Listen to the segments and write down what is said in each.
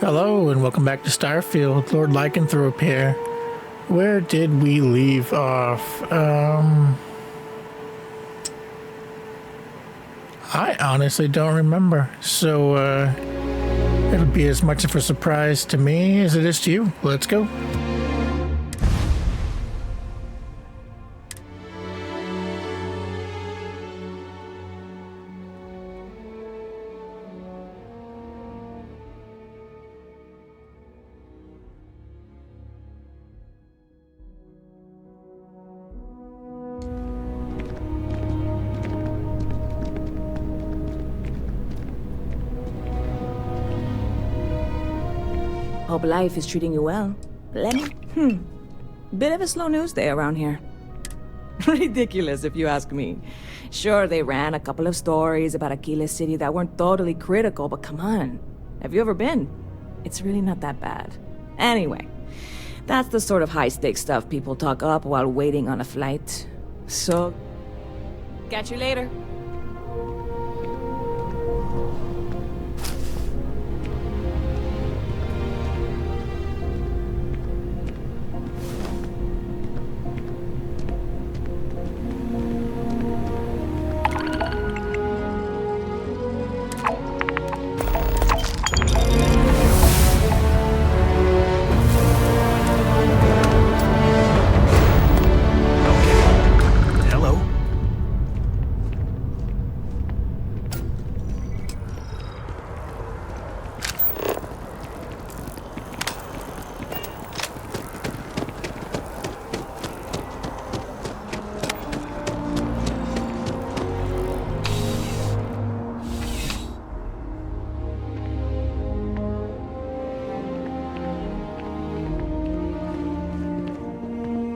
Hello and welcome back to Starfield. Lord Lycanthrope here. Where did we leave off? I honestly don't remember. So, it'll be as much of a surprise to me as it is to you. Let's go. Hope life is treating you well. Lemmy? Bit of a slow news day around here. Ridiculous, if you ask me. Sure, they ran a couple of stories about Aquila City that weren't totally critical, but come on. Have you ever been? It's really not that bad. Anyway, that's the sort of high-stakes stuff people talk up while waiting on a flight. So, catch you later.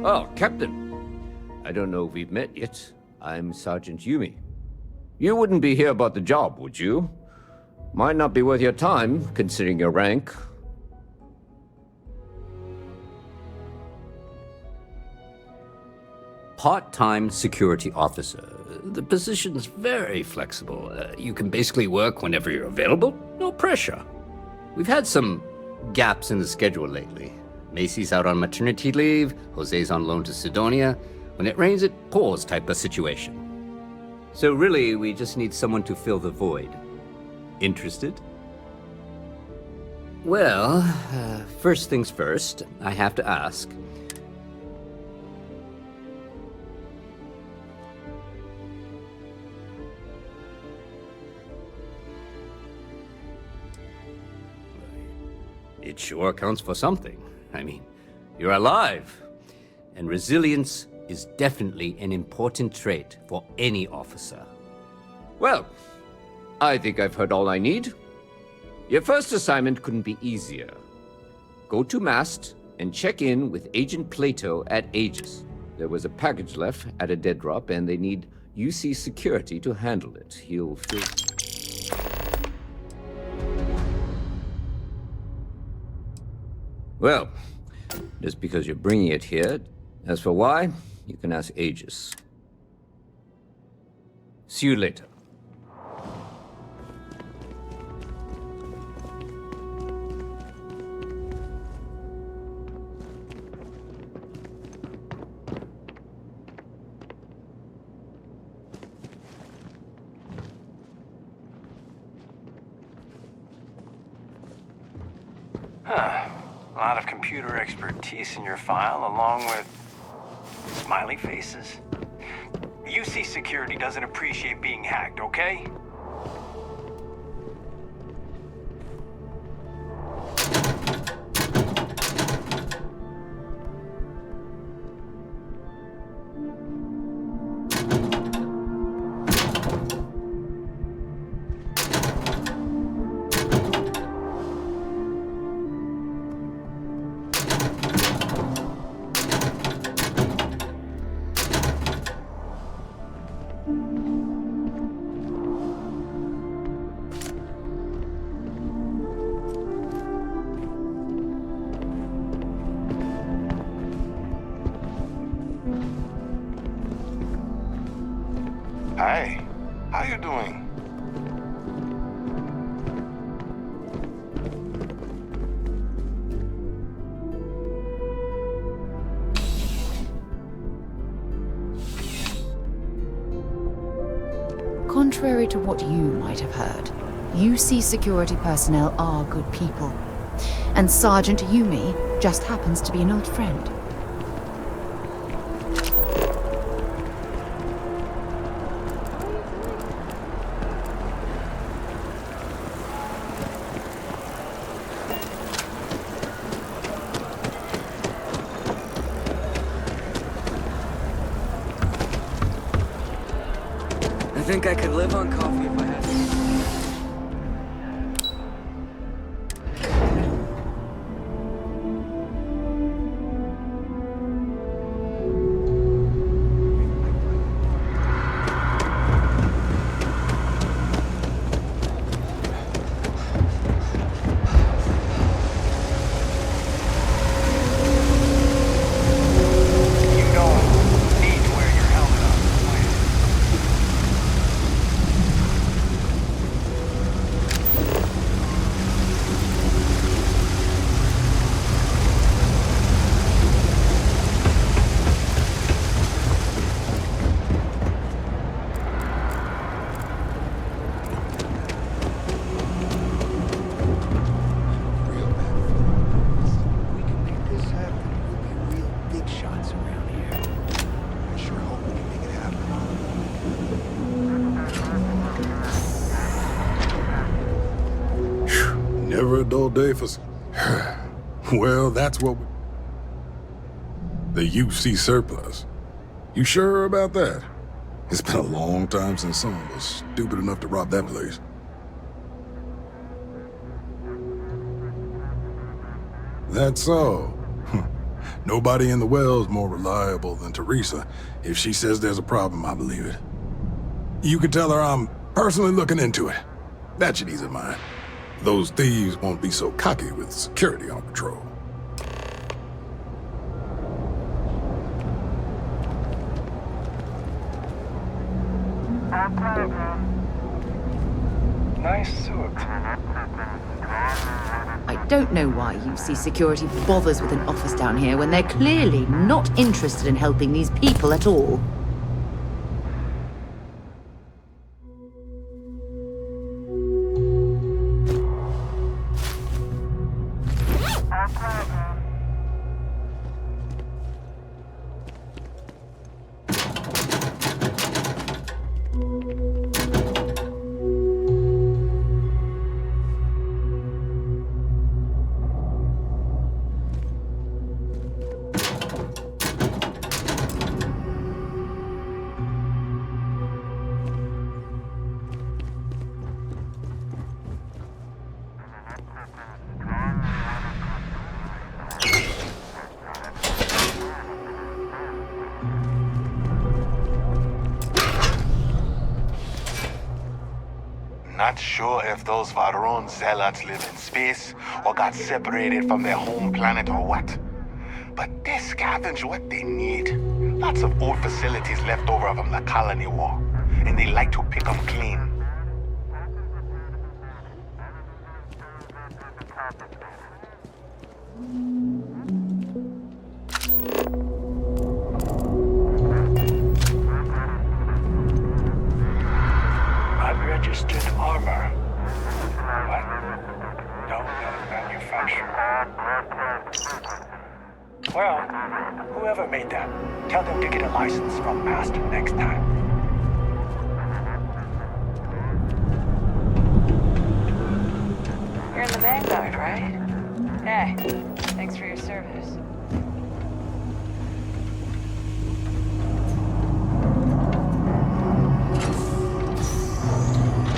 Oh, Captain. I don't know if we've met yet. I'm Sergeant Yumi. You wouldn't be here about the job, would you? Might not be worth your time, considering your rank. Part-time security officer. The position's very flexible. You can basically work whenever you're available. No pressure. We've had some gaps in the schedule lately. Macy's out on maternity leave, Jose's on loan to Sidonia. When it rains, it pours type of situation. So really, we just need someone to fill the void. Interested? Well, first things first, I have to ask. It sure counts for something. I mean, you're alive. And resilience is definitely an important trait for any officer. Well, I think I've heard all I need. Your first assignment couldn't be easier. Go to Mast and check in with Agent Plato at Aegis. There was a package left at a dead drop, and they need UC security to handle it. He'll feel... Well, just because you're bringing it here. As for why, you can ask Aegis. See you later. A lot of computer expertise in your file, along with smiley faces. UC security doesn't appreciate being hacked, okay? Hi, how you doing? Contrary to what you might have heard, UC security personnel are good people. And Sergeant Yumi just happens to be an old friend. I think I could live on coffee if I had to. You don't need to wear your helmet on the plane. Real bad feeling. We can make this happen. We'll be real big shots around here. I sure hope we can make it happen. Never a dull day for... Well, that's what we... The UC surplus. You sure about that? It's been a long time since someone was stupid enough to rob that place. That's so. Nobody in the well's more reliable than Teresa. If she says there's a problem, I believe it. You can tell her I'm personally looking into it. That should ease her mind. Those thieves won't be so cocky with security on patrol. Nice suit. I don't know why UC security bothers with an office down here when they're clearly not interested in helping these people at all. Not sure if those Varun zealots live in space or got separated from their home planet or what. But they scavenge what they need. Lots of old facilities left over from the colony war, and they like to pick them clean. Unregistered armor. What? No manufacturer. Well, whoever made that, tell them to get a license from Master next time. You're in the Vanguard, right? Hey, thanks for your service.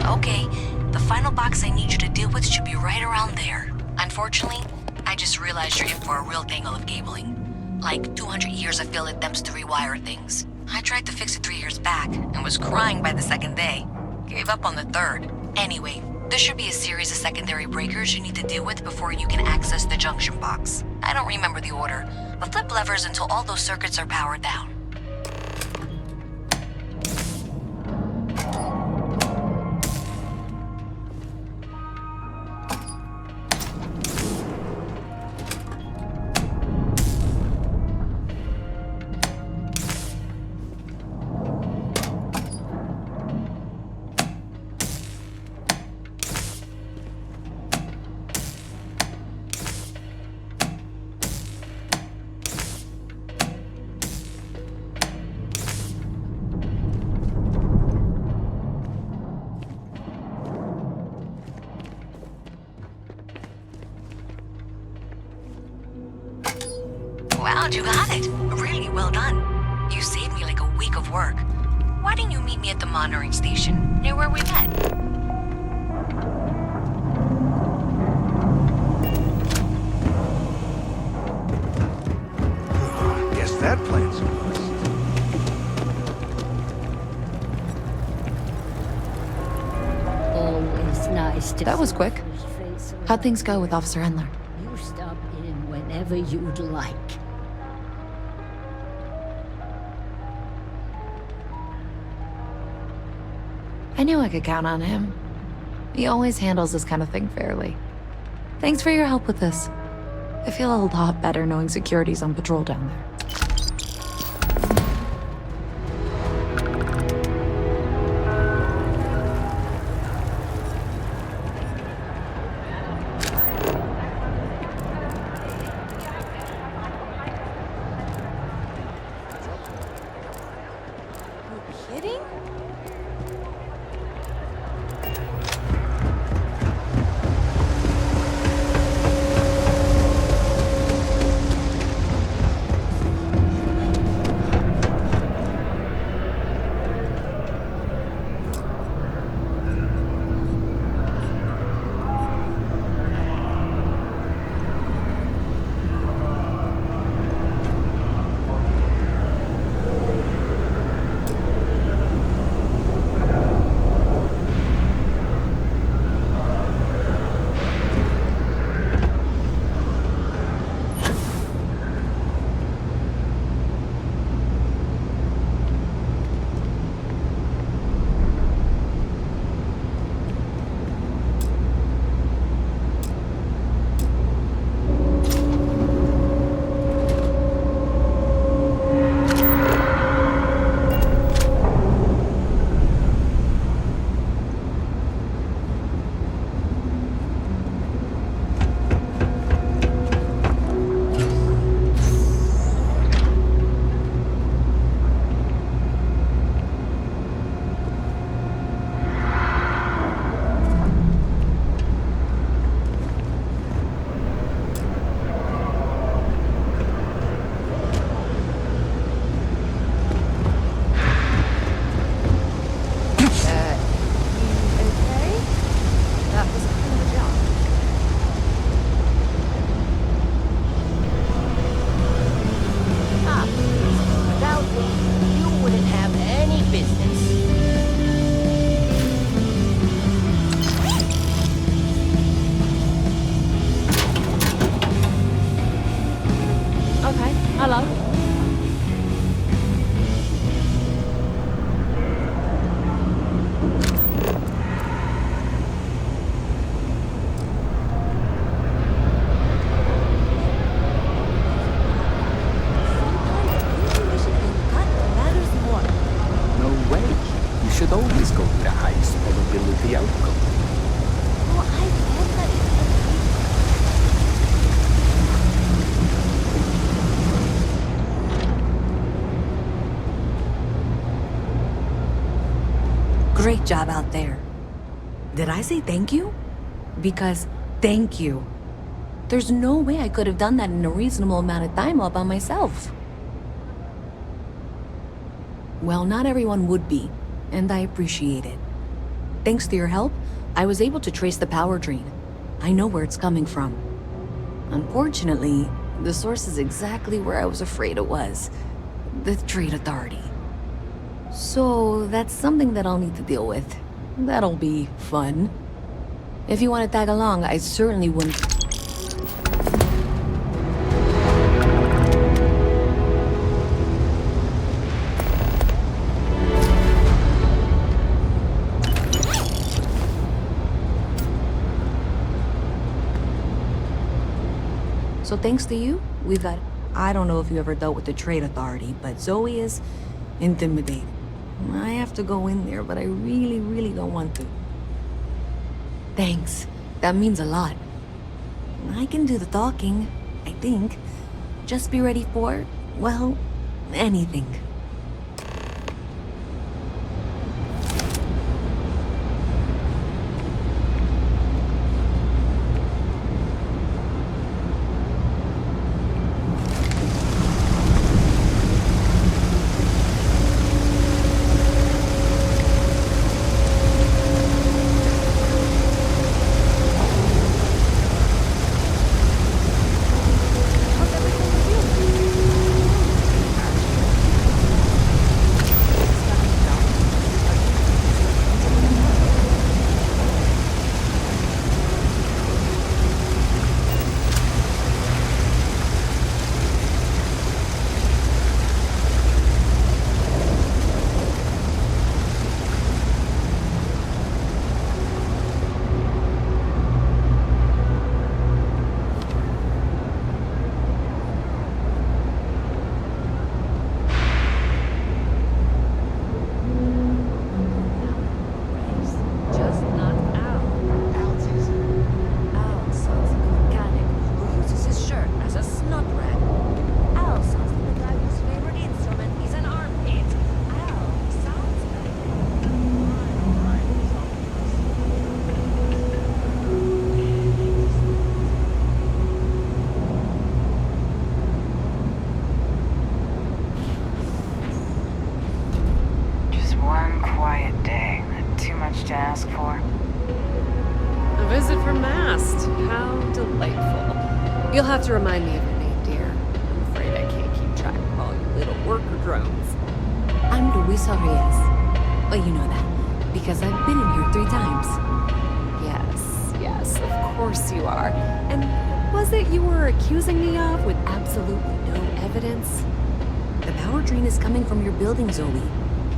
Okay, the final box I need you to deal with should be right around there. Unfortunately, I just realized you're in for a real tangle of cabling. Like 200 years of field attempts to rewire things. I tried to fix it 3 years back and was crying by the second day. Gave up on the third. Anyway, there should be a series of secondary breakers you need to deal with before you can access the junction box. I don't remember the order, but flip levers until all those circuits are powered down. Wow, you got it. Really well done. You saved me like a week of work. Why didn't you meet me at the monitoring station, near where we met? Guess that plan's a bust. Always nice to That was see quick. your face How'd around. things go with Officer Endler? You stop in whenever you'd like. I knew I could count on him. He always handles this kind of thing fairly. Thanks for your help with this. I feel a lot better knowing security's on patrol down there. Kidding? Great job out there. Did I say thank you? Because thank you. There's no way I could have done that in a reasonable amount of time all by myself. Well, not everyone would be, and I appreciate it. Thanks to your help, I was able to trace the power drain. I know where it's coming from. Unfortunately, the source is exactly where I was afraid it was. The Trade Authority. So, that's something that I'll need to deal with. That'll be fun. If you want to tag along, I certainly wouldn't... So thanks to you, we've got... I don't know if you ever dealt with the Trade Authority, but Zoe is intimidating. I have to go in there, but I really, really don't want to. Thanks. That means a lot. I can do the talking, I think. Just be ready for, well, anything. You'll have to remind me of your name, dear. I'm afraid I can't keep track of all your little worker drones. I'm Luisa Reyes. Well, you know that, because I've been in here 3 times. Yes, of course you are. And what was it you were accusing me of with absolutely no evidence? The power drain is coming from your building, Zoe.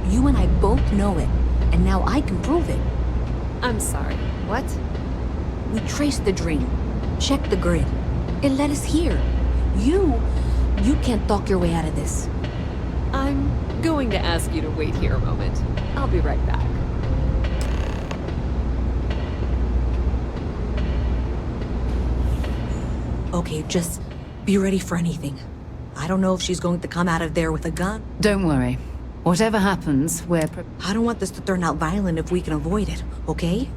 You and I both know it, and now I can prove it. I'm sorry, what? We traced the drain, checked the grid. It led us here. You can't talk your way out of this. I'm going to ask you to wait here a moment. I'll be right back. Okay, just be ready for anything. I don't know if she's going to come out of there with a gun. Don't worry. Whatever happens, I don't want this to turn out violent if we can avoid it, okay?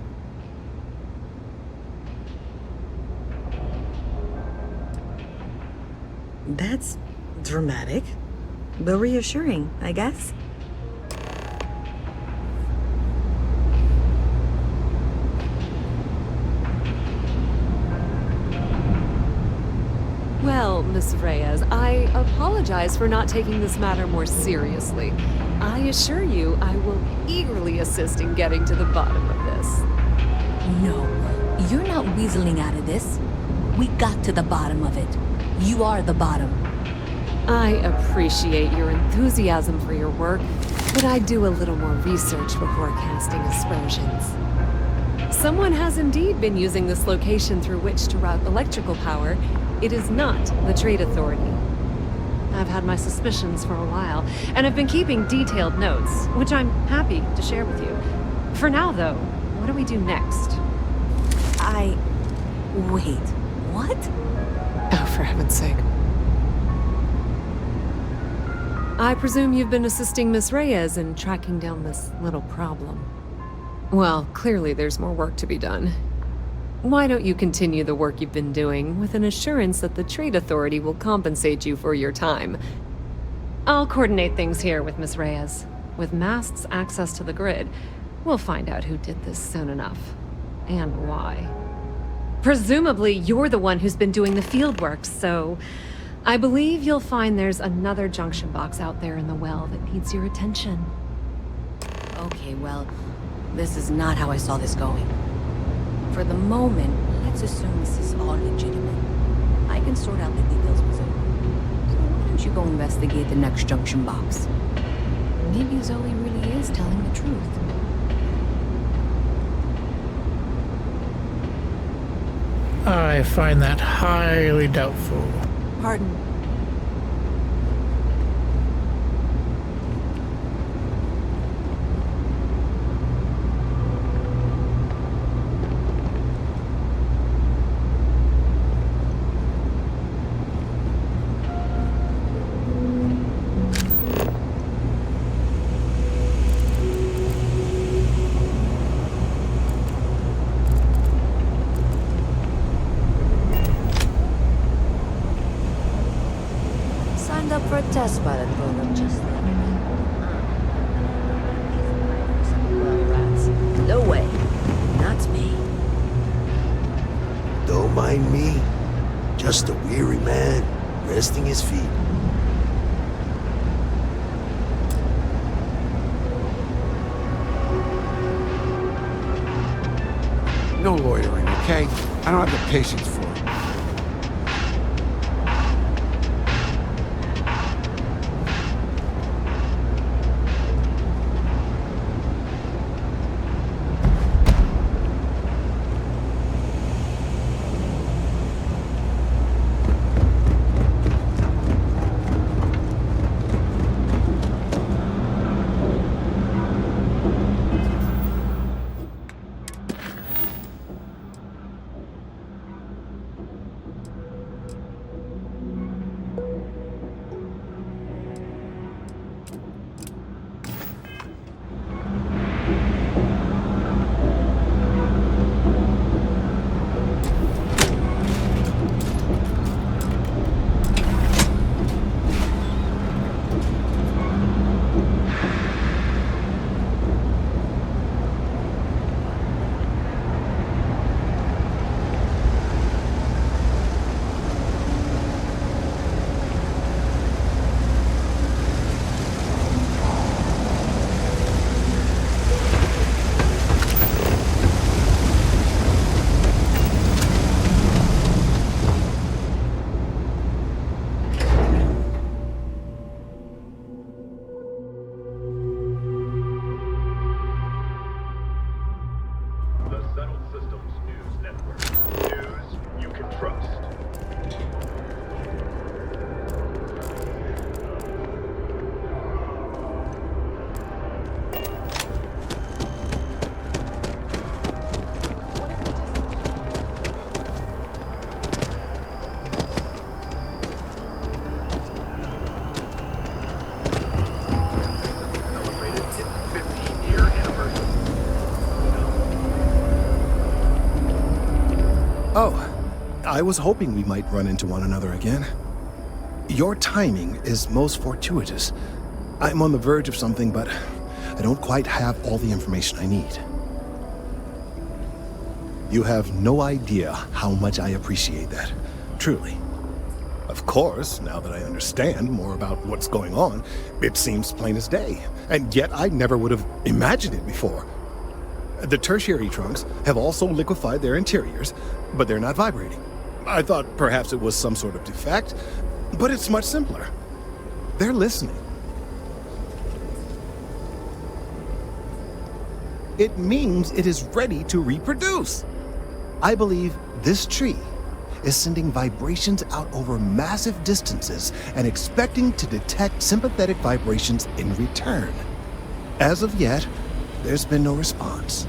That's dramatic, but reassuring, I guess. Well, Miss Reyes, I apologize for not taking this matter more seriously. I assure you I will eagerly assist in getting to the bottom of this. No, you're not weaseling out of this. We got to the bottom of it. You are the bottom. I appreciate your enthusiasm for your work, but I'd do a little more research before casting aspersions. Someone has indeed been using this location through which to route electrical power. It is not the Trade Authority. I've had my suspicions for a while, and have been keeping detailed notes, which I'm happy to share with you. For now, though, what do we do next? Wait, what? Oh, for heaven's sake. I presume you've been assisting Miss Reyes in tracking down this little problem. Well, clearly there's more work to be done. Why don't you continue the work you've been doing with an assurance that the Trade Authority will compensate you for your time? I'll coordinate things here with Miss Reyes. With Mast's access to the grid, we'll find out who did this soon enough. And why. Presumably, you're the one who's been doing the field work, so I believe you'll find there's another junction box out there in the well that needs your attention. Okay, well, this is not how I saw this going. For the moment, let's assume this is all legitimate. I can sort out the details with Zoe. So why don't you go investigate the next junction box? Maybe Zoe really is telling the truth. I find that highly doubtful. Pardon. Up for a test pilot program just the other day. No way. Not me. Don't mind me. Just a weary man resting his feet. No loitering, okay? I don't have the patience for it. I was hoping we might run into one another again. Your timing is most fortuitous. I'm on the verge of something, but I don't quite have all the information I need. You have no idea how much I appreciate that. Truly. Of course, now that I understand more about what's going on, it seems plain as day. And yet I never would have imagined it before. The tertiary trunks have also liquefied their interiors, but they're not vibrating. I thought perhaps it was some sort of defect, but it's much simpler. They're listening. It means it is ready to reproduce. I believe this tree is sending vibrations out over massive distances and expecting to detect sympathetic vibrations in return. As of yet, there's been no response.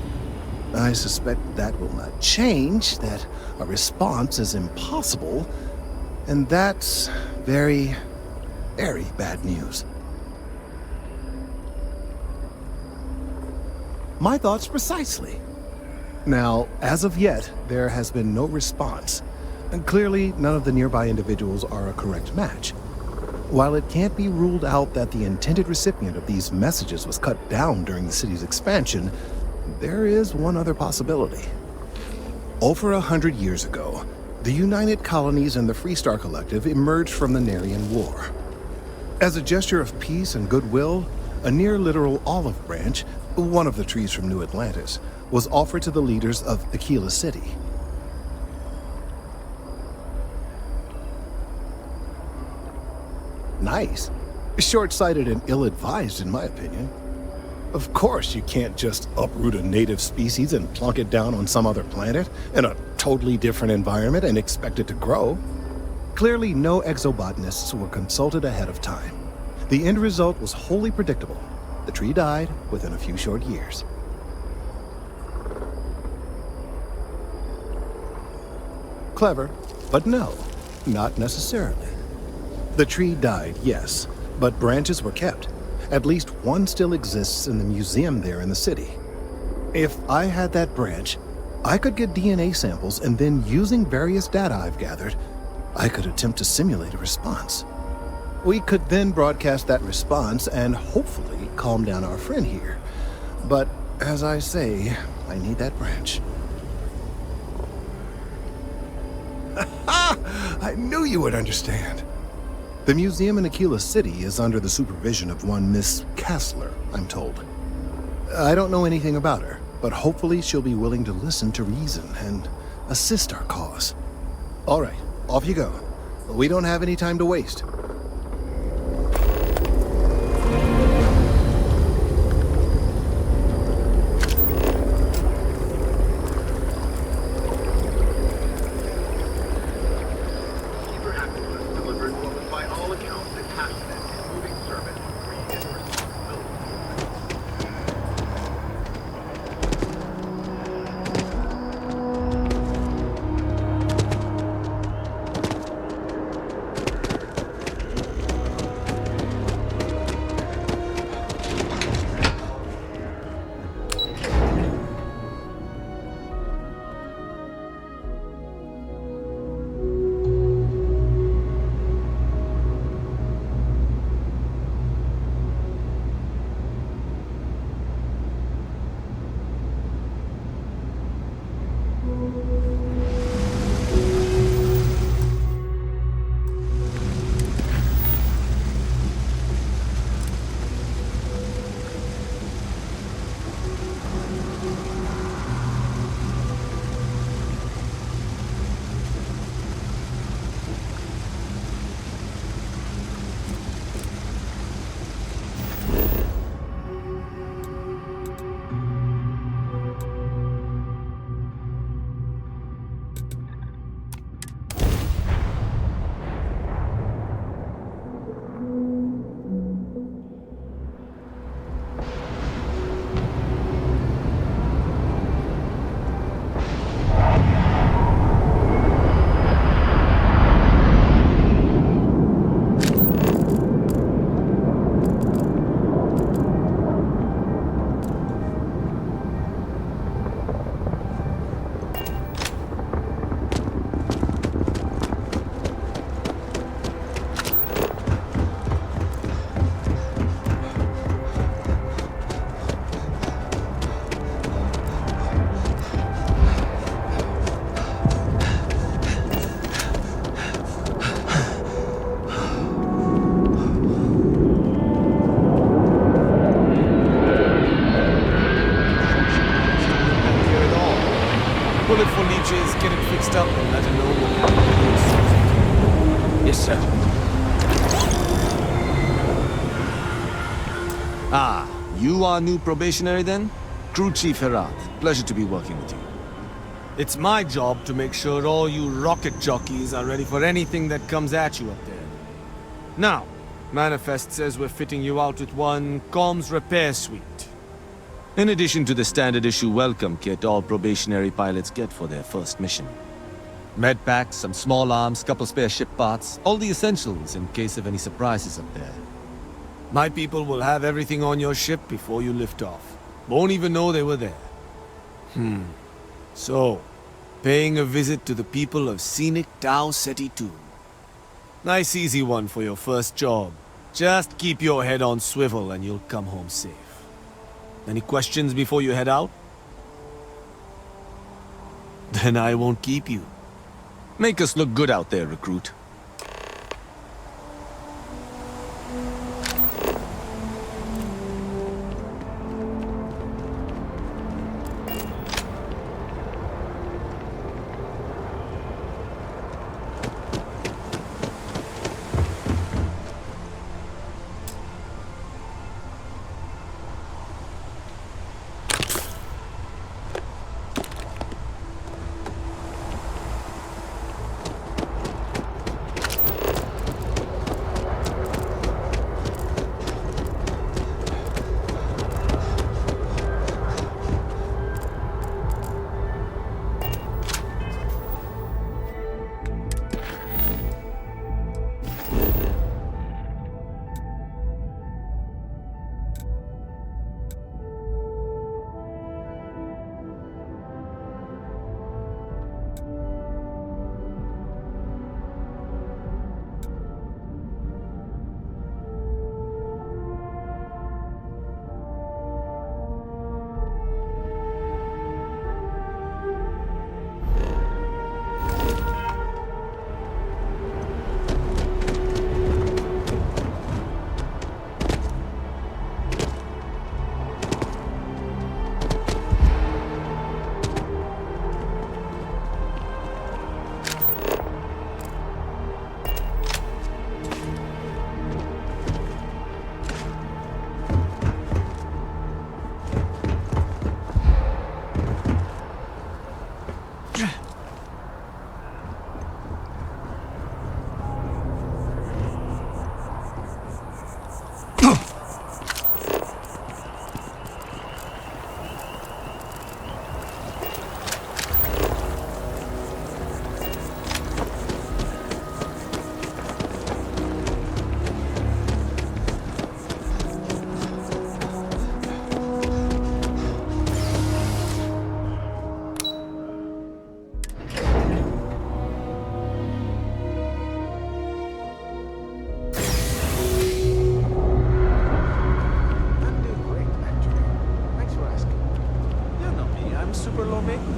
I suspect that will not change, that a response is impossible, and that's very, very bad news. My thoughts precisely. Now, as of yet, there has been no response. And clearly, none of the nearby individuals are a correct match. While it can't be ruled out that the intended recipient of these messages was cut down during the city's expansion, there is one other possibility. Over 100 years ago, the United Colonies and the Freestar Collective emerged from the Narian War. As a gesture of peace and goodwill, a near-literal olive branch, one of the trees from New Atlantis, was offered to the leaders of Aquila City. Nice. Short-sighted and ill-advised, in my opinion. Of course, you can't just uproot a native species and plunk it down on some other planet in a totally different environment and expect it to grow. Clearly, no exobotanists were consulted ahead of time. The end result was wholly predictable. The tree died within a few short years. Clever, but no, not necessarily. The tree died, yes, but branches were kept. At least one still exists in the museum there in the city. If I had that branch, I could get DNA samples, and then using various data I've gathered, I could attempt to simulate a response. We could then broadcast that response and hopefully calm down our friend here. But as I say, I need that branch. I knew you would understand. The museum in Aquila City is under the supervision of one Miss Kassler, I'm told. I don't know anything about her, but hopefully she'll be willing to listen to reason and assist our cause. All right, off you go. We don't have any time to waste. sir. Ah, you are new probationary then? Crew Chief Herat. Pleasure to be working with you. It's my job to make sure all you rocket jockeys are ready for anything that comes at you up there. Now, Manifest says we're fitting you out with one comms repair suite. In addition to the standard issue welcome kit all probationary pilots get for their first mission. Med packs, some small arms, couple spare ship parts, all the essentials in case of any surprises up there. My people will have everything on your ship before you lift off. Won't even know they were there. So, paying a visit to the people of scenic Tau Ceti 2. Nice easy one for your first job. Just keep your head on swivel and you'll come home safe. Any questions before you head out? Then I won't keep you. Make us look good out there, recruit.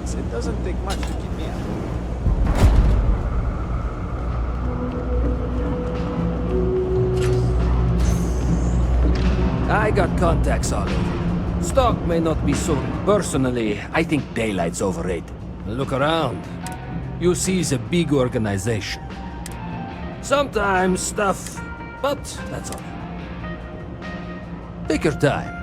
It doesn't take much to keep me up. I got contacts all over. Stock may not be sold. Personally, I think daylight's overrated. Look around. You see it's a big organization. Sometimes stuff, but that's all. Take your time.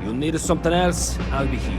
You need something else? I'll be here.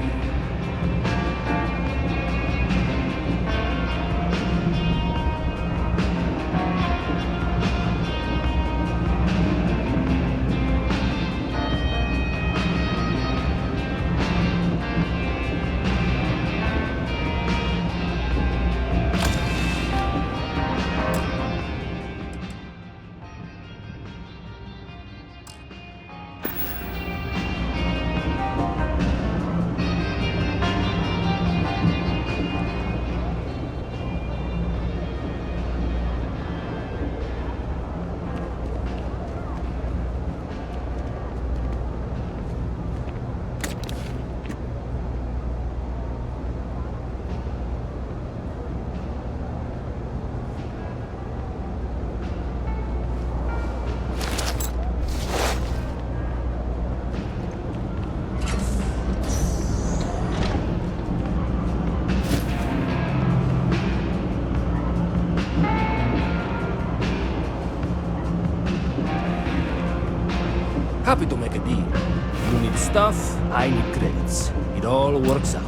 You need stuff, I need credits. It all works out.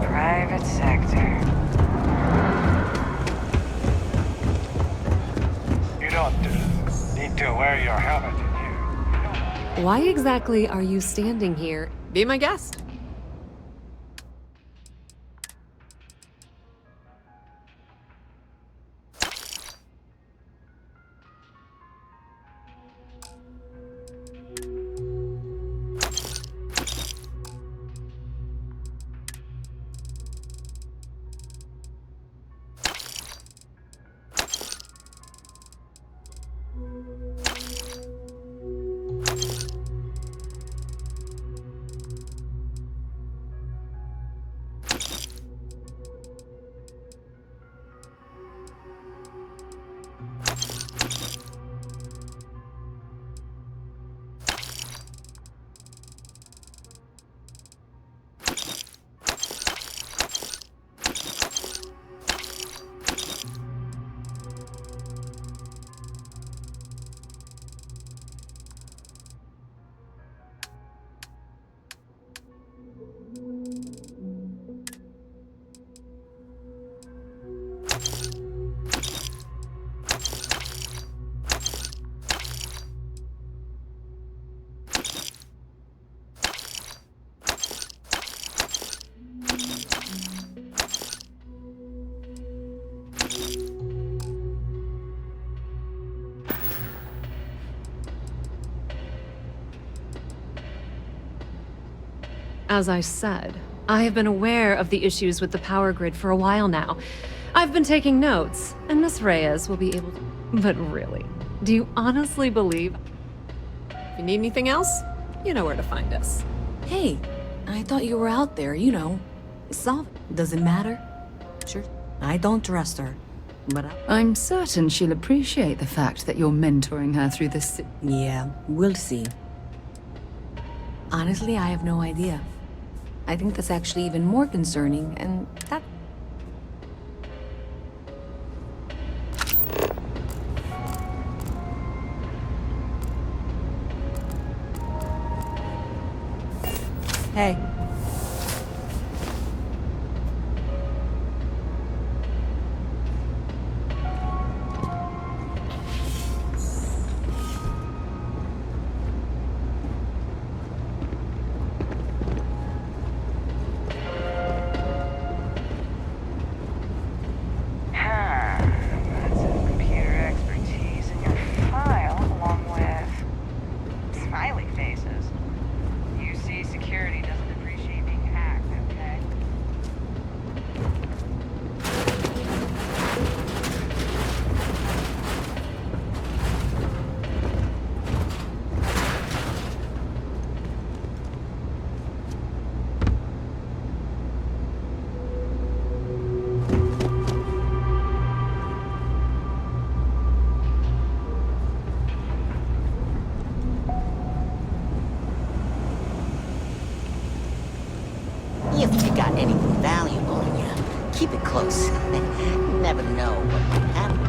Private sector. You don't need to wear your helmet in here. Why exactly are you standing here? Be my guest. As I said, I have been aware of the issues with the power grid for a while now. I've been taking notes, and Miss Reyes will be able to... But really, do you honestly believe... If you need anything else, you know where to find us. Hey, I thought you were out there, you know. Solve it. Does it matter? Sure. I don't trust her, but I'm certain she'll appreciate the fact that you're mentoring her through this... Yeah, we'll see. Honestly, I have no idea. I think that's actually even more concerning, and that... Hey. That's some computer expertise in your file, along with smiley faces. You see, security doesn't appreciate being hacked, okay? If you got anything valuable in you, keep it close. You never know what might happen.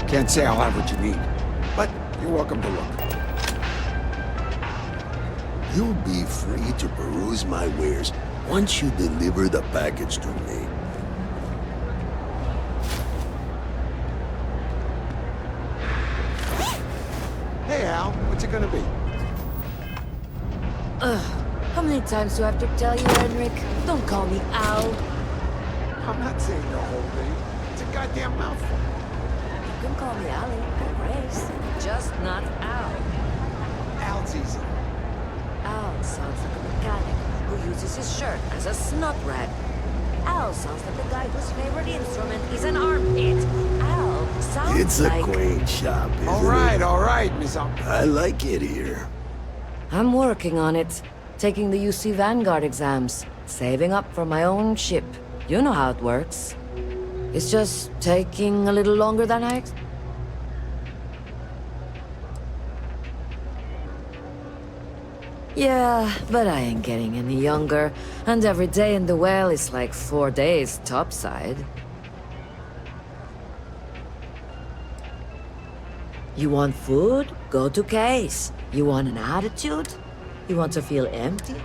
Can't say I'll have what you need, but you're welcome to look. You'll be free to peruse my wares once you deliver the package to me. Hey, Al, what's it gonna be? How many times do I have to tell you, Henrik? Don't call me Al. I'm not saying the whole thing. It's a goddamn mouthful. You can call me Allie or Grace, just not Al. Al's easy. Al sounds like a mechanic who uses his shirt as a snot rag. Al sounds like a guy whose favorite instrument is an armpit. Al sounds It's a like... quaint shop, isn't it? All right, Miss I like it here. I'm working on it. Taking the UC Vanguard exams. Saving up for my own ship. You know how it works. It's just taking a little longer than I Yeah, but I ain't getting any younger. And every day in the well is like 4 days topside. You want food? Go to Case. You want an attitude? You want to feel empty?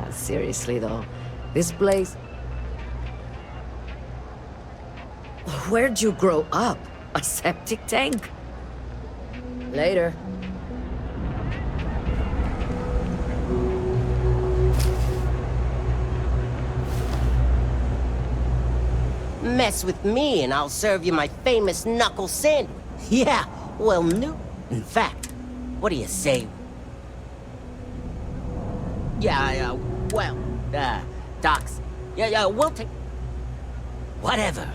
Seriously though, this place... Where'd you grow up? A septic tank? Later. Mess with me and I'll serve you my famous knuckle sandwich. Yeah, well, no. In fact, what do you say? Yeah, well, Docs. Yeah, we'll take... Whatever.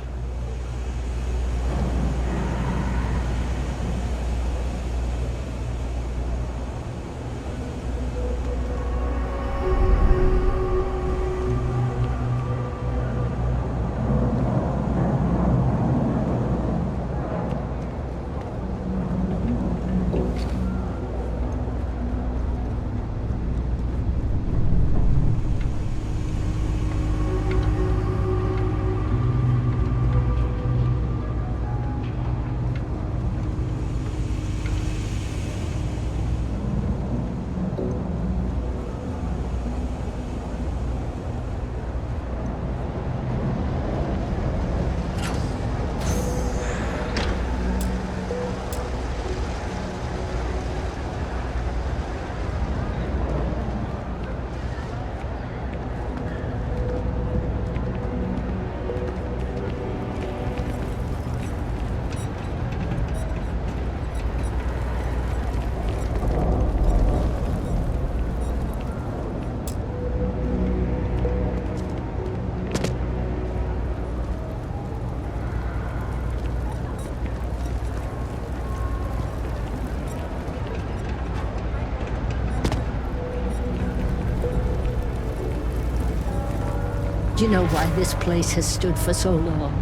Do you know why this place has stood for so long?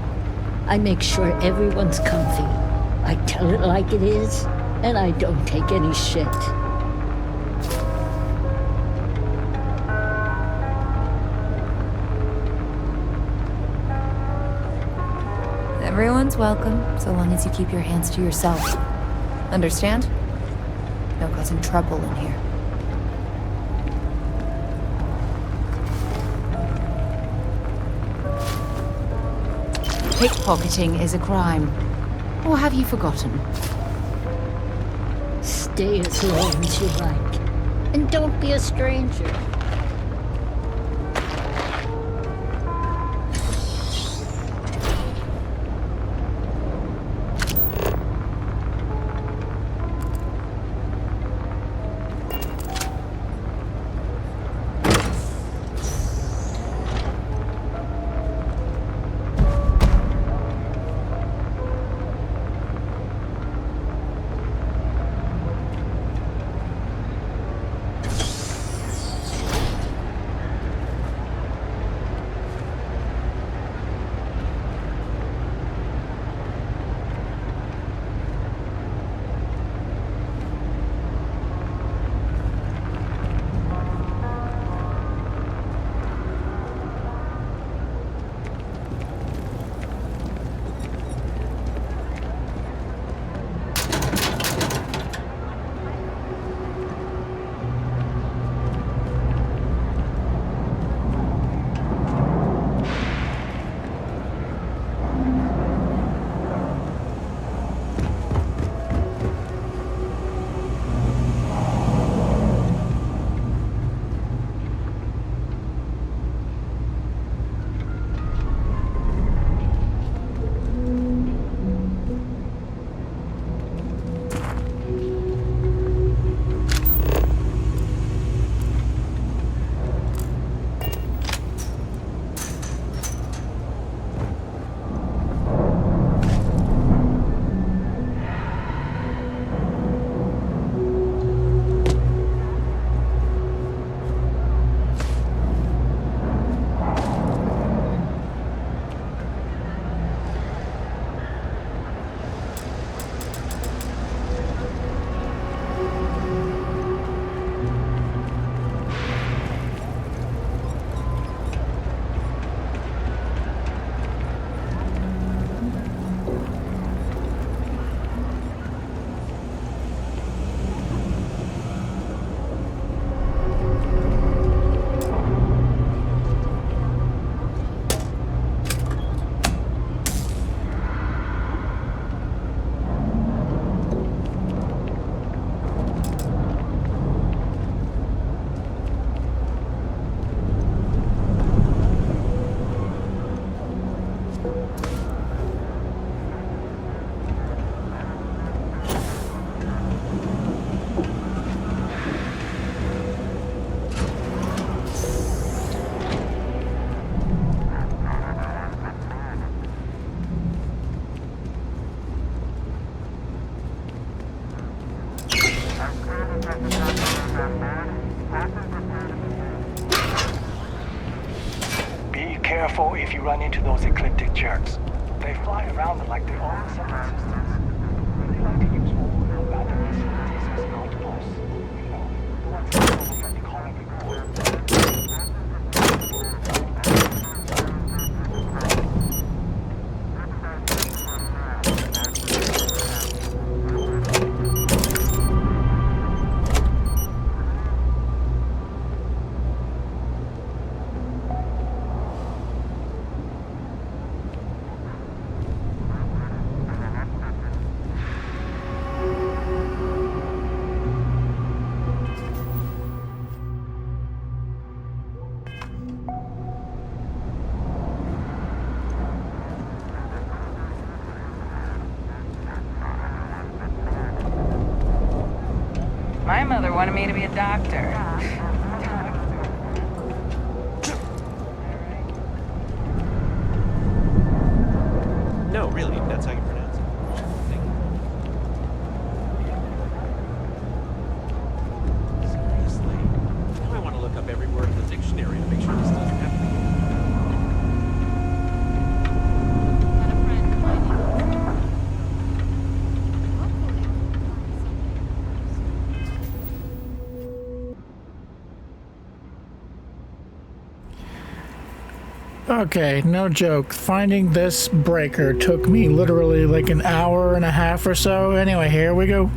I make sure everyone's comfy. I tell it like it is, and I don't take any shit. Everyone's welcome, so long as you keep your hands to yourself. Understand? No causing trouble in here. Pickpocketing is a crime. Or have you forgotten? Stay as long as you like. And don't be a stranger. Be careful if you run into those ecliptic jerks. They fly around like they own separate systems. They like to use old batteries as outposts. You know, the ones that go over the colony core. My mother wanted me to be a doctor. No, really, that's how you pronounce it. Seriously? Now I want to look up every word in the dictionary to make sure this doesn't happen again. Okay, no joke. Finding this breaker took me literally like an hour and a half or so. Anyway, here we go.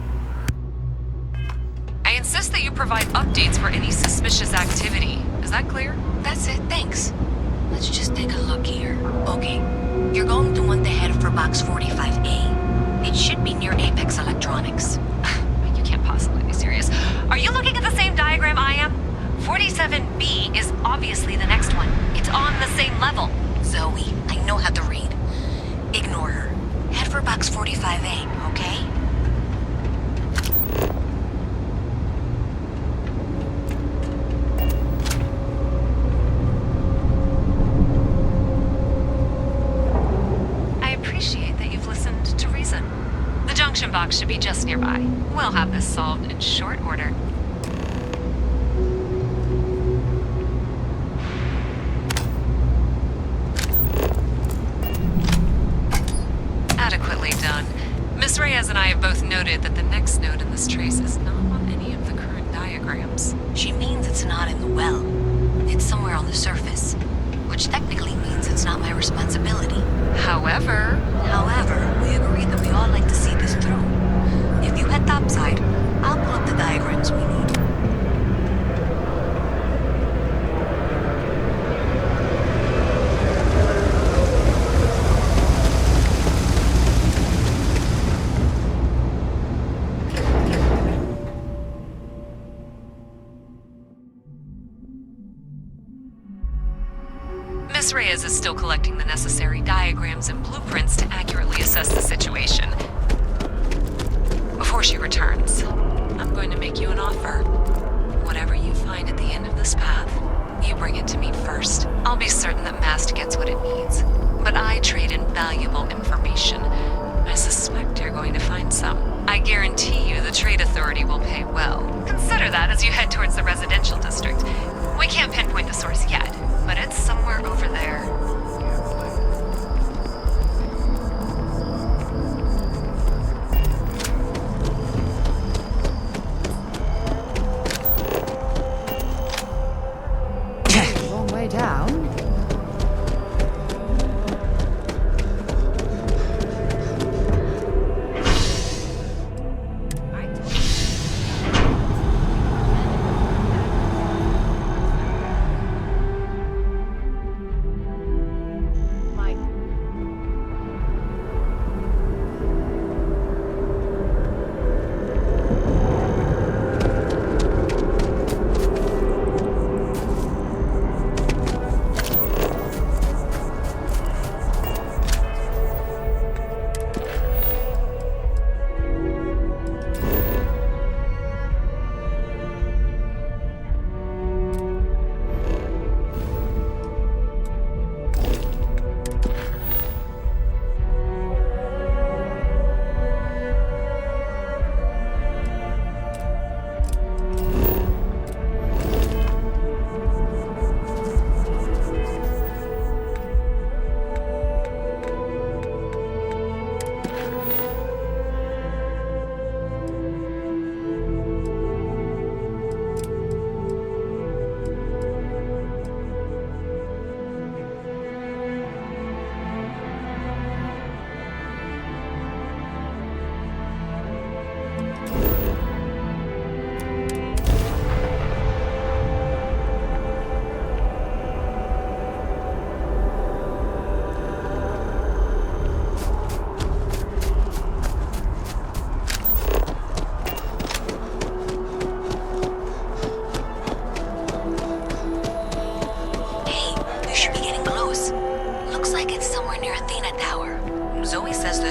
I insist that you provide updates for any suspicious activity. Is that clear? That's it, thanks. Let's just take a look here. Okay, you're going to want to head for box 45A. It should be near Apex Electronics. You can't possibly be serious. Are you looking at the same diagram I am? 47B is obviously the next one. It's on the same level. Zoe, I know how to read. Ignore her. Head for box 45A, okay? I appreciate that you've listened to reason. The junction box should be just nearby. We'll have this solved in short order. Adequately done. Miss Reyes and I have both noted that the next node in this trace is not on any of the current diagrams. She means it's not in the well. It's somewhere on the surface. Which technically means it's not my responsibility. However, we agreed that we all like to see this through. If you head topside, I'll pull up the diagrams we need. Miss Reyes is still collecting the necessary diagrams and blueprints to accurately assess the situation. Before she returns, I'm going to make you an offer. Whatever you find at the end of this path, you bring it to me first. I'll be certain that Mast gets what it needs, but I trade in valuable information. I suspect you're going to find some. I guarantee you the Trade Authority will pay well. Consider that as you head towards the residential district. We can't pinpoint the source yet, but it's somewhere over there. Long way down.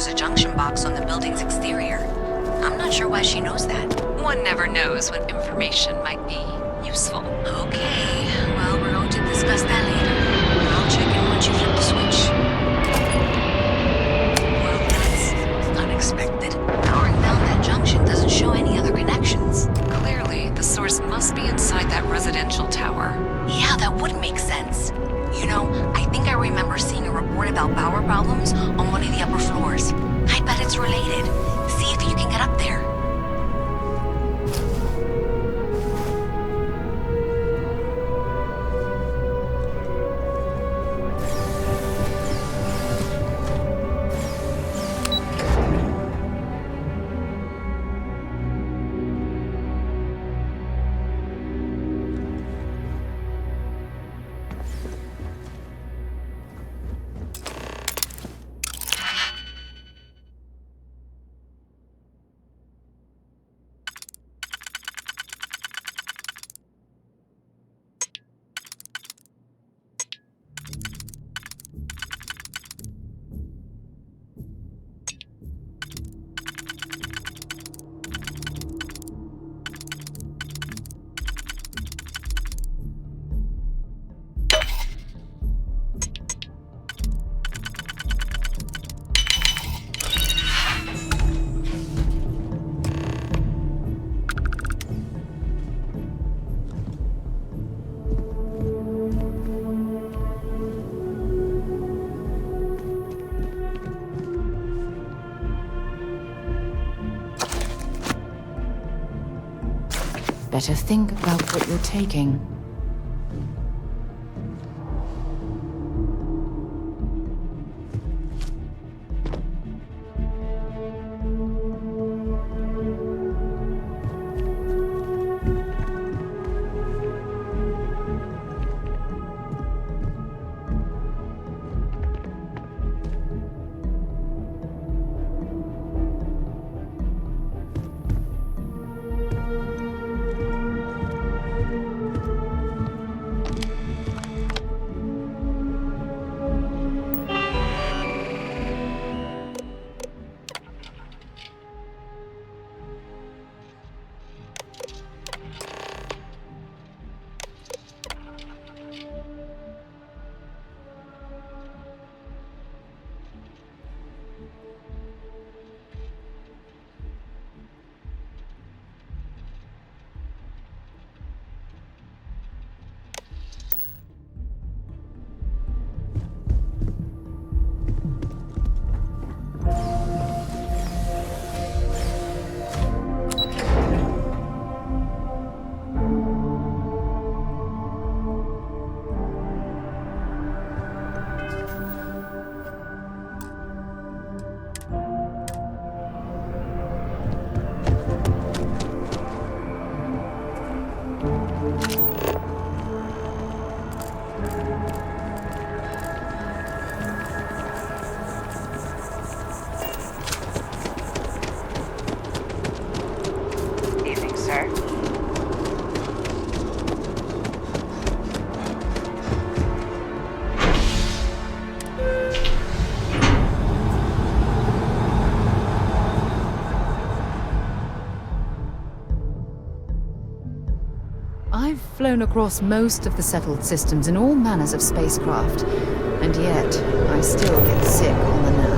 there's a junction box on the building's exterior. I'm not sure why she knows that. One never knows what information might be useful. Okay, well, we're going to discuss that later. I'll check in once you flip the switch. Well, that's unexpected. Powering down that junction doesn't show any other connections. Clearly, the source must be inside that residential tower. Yeah, that would make sense. You know, I think I remember seeing a report about power problems on one of the upper floors. I bet it's related. See if you can get up there. Better think about what you're taking. I've flown across most of the settled systems in all manners of spacecraft, and yet I still get sick on the nat.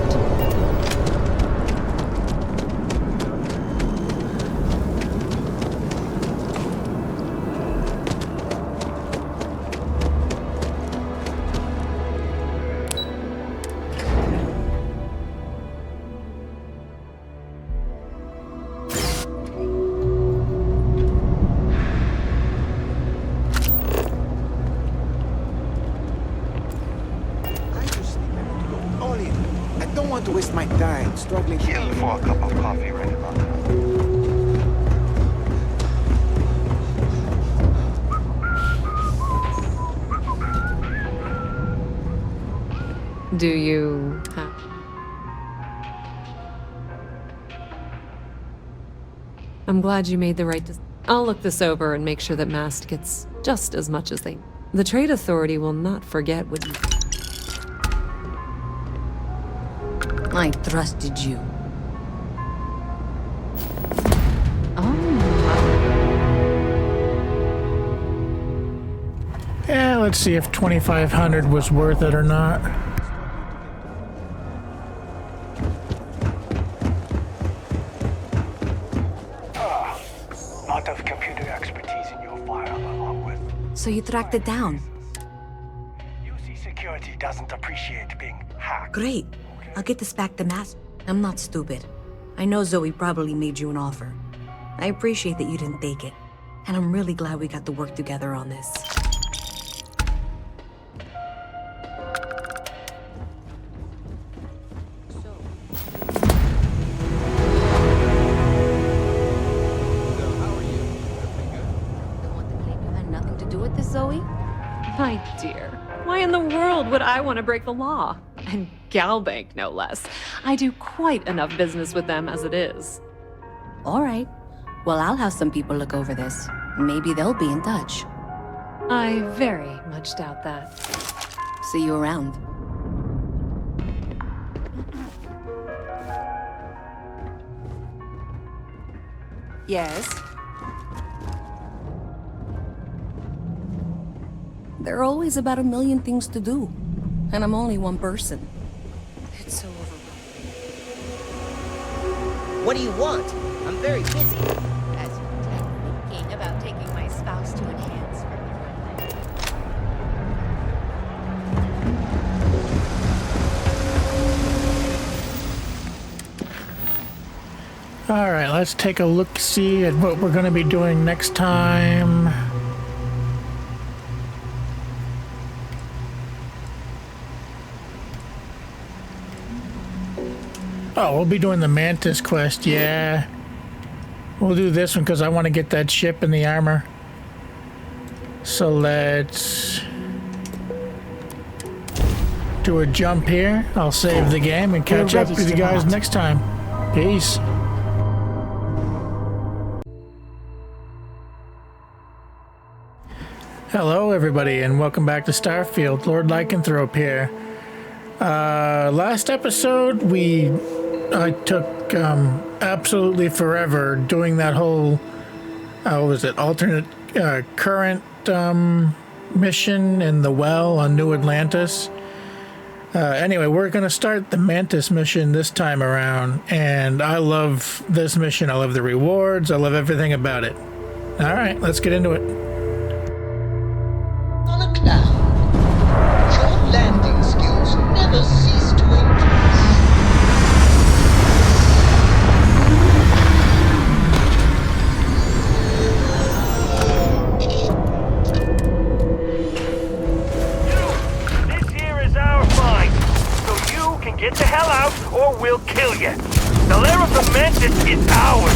Struggling. Kill for a cup of coffee right about now. Do you have... I'm glad you made the right decision. I'll look this over and make sure that Mast gets just as much as they... The Trade Authority will not forget what you... I trusted you. Yeah, let's see if 2,500 was worth it or not. Lot of computer expertise in your file, along with So you tracked it down? UC security doesn't appreciate being hacked. Great. I'll get this back to Mass. I'm not stupid. I know Zoe probably made you an offer. I appreciate that you didn't take it. And I'm really glad we got to work together on this. Zoe? My dear, why in the world would I want to break the law? And Galbank, no less. I do quite enough business with them as it is. All right. Well, I'll have some people look over this. Maybe they'll be in touch. I very much doubt that. See you around. Yes? There are always about 1,000,000 things to do. And I'm only one person. It's so overwhelming. What do you want? I'm very busy. As thinking about taking my spouse to enhance for All right, let's take a look-see at what we're going to be doing next time. Oh, we'll be doing the Mantis quest, yeah. We'll do this one because I want to get that ship and the armor. So let's do a jump here. I'll save the game and catch up with you guys next time. Peace. Hello, everybody, and welcome back to Starfield. Lord Lycanthrope here. Last episode, I took absolutely forever doing that whole, what was it, alternate current mission in the well on New Atlantis. Anyway, we're going to start the Mantis mission this time around, and I love this mission. I love the rewards. I love everything about it. All right, let's get into it. On a cloud, your landing skills never cease to impress. This here is our find, so you can get the hell out or we'll kill you. The lair of the Mantis is ours.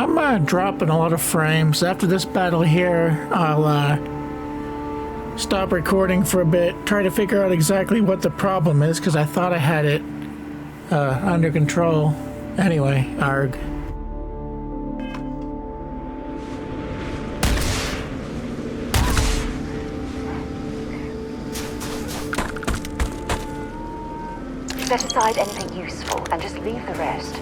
I'm dropping a lot of frames. After this battle here, I'll stop recording for a bit, try to figure out exactly what the problem is, because I thought I had it under control. Anyway, arg. Set aside anything useful and just leave the rest.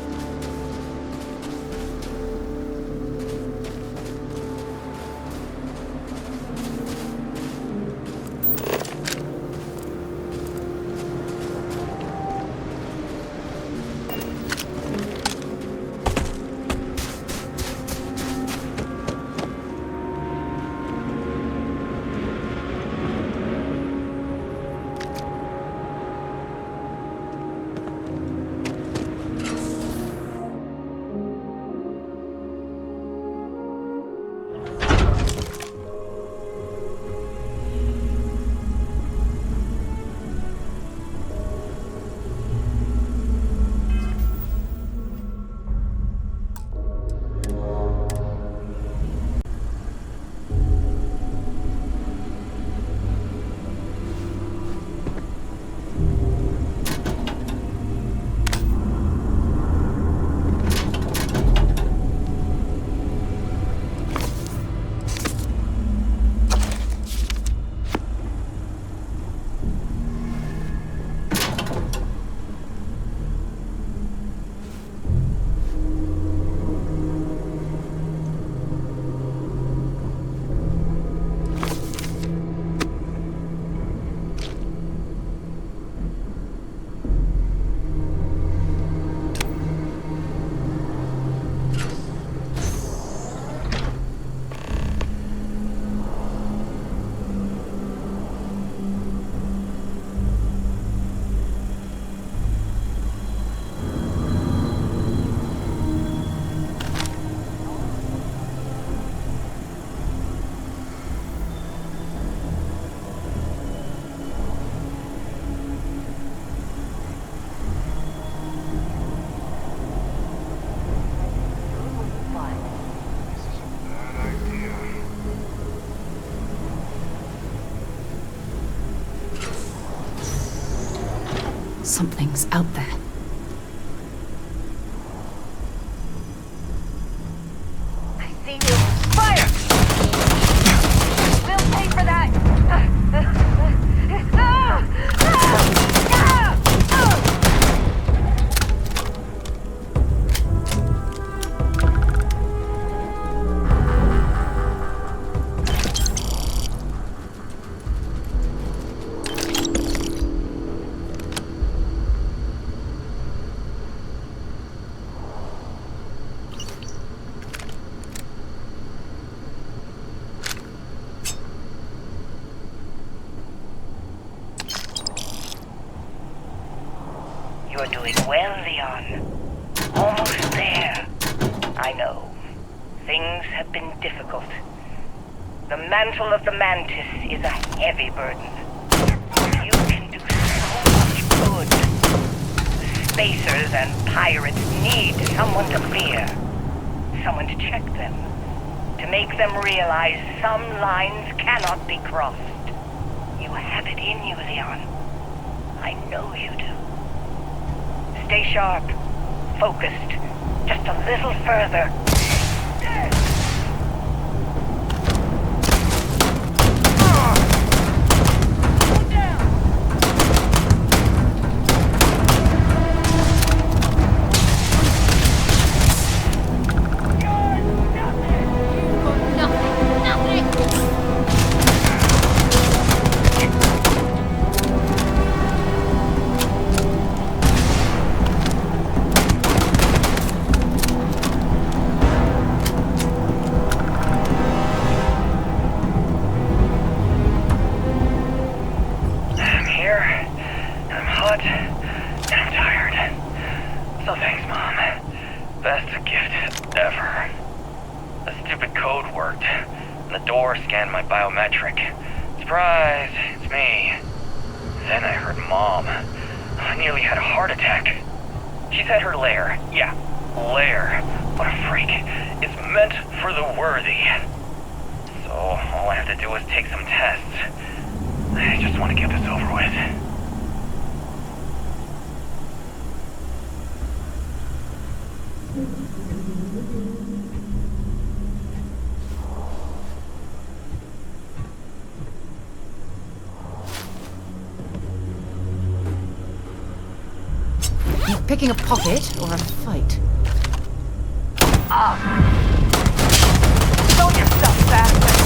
Something's out there. I see you. Fire! We'll pay for that! You're doing well, Leon. Almost there. I know. Things have been difficult. The mantle of the Mantis is a heavy burden. You can do so much good. The spacers and pirates need someone to fear. Someone to check them. To make them realize some lines cannot be crossed. You have it in you, Leon. I know you do. Stay sharp, focused, just a little further. Scanned my biometric. Surprise, it's me. Then I heard Mom. I nearly had a heart attack. She's at her lair. Yeah, lair. But a freak is meant for the worthy. So all I have to do is take some tests. I just want to get this over with. Picking a pocket or a fight? Show yourself, bastard!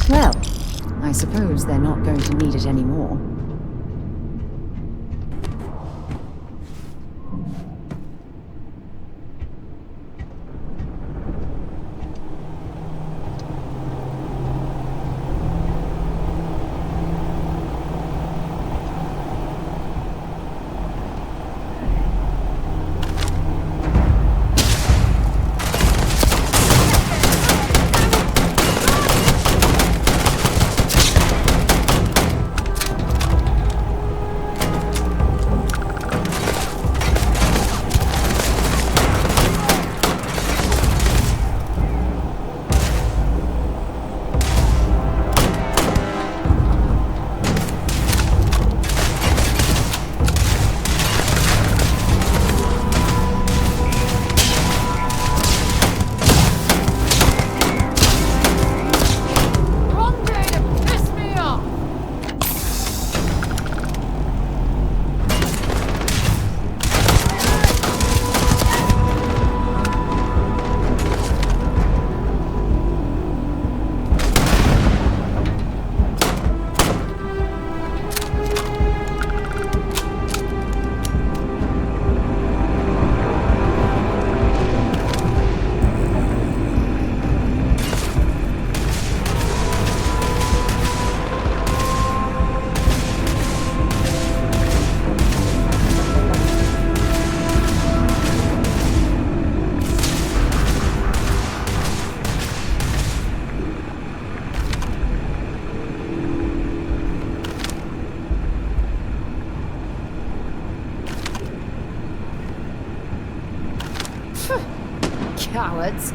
Well, I suppose they're not going to need it anymore. Cowards.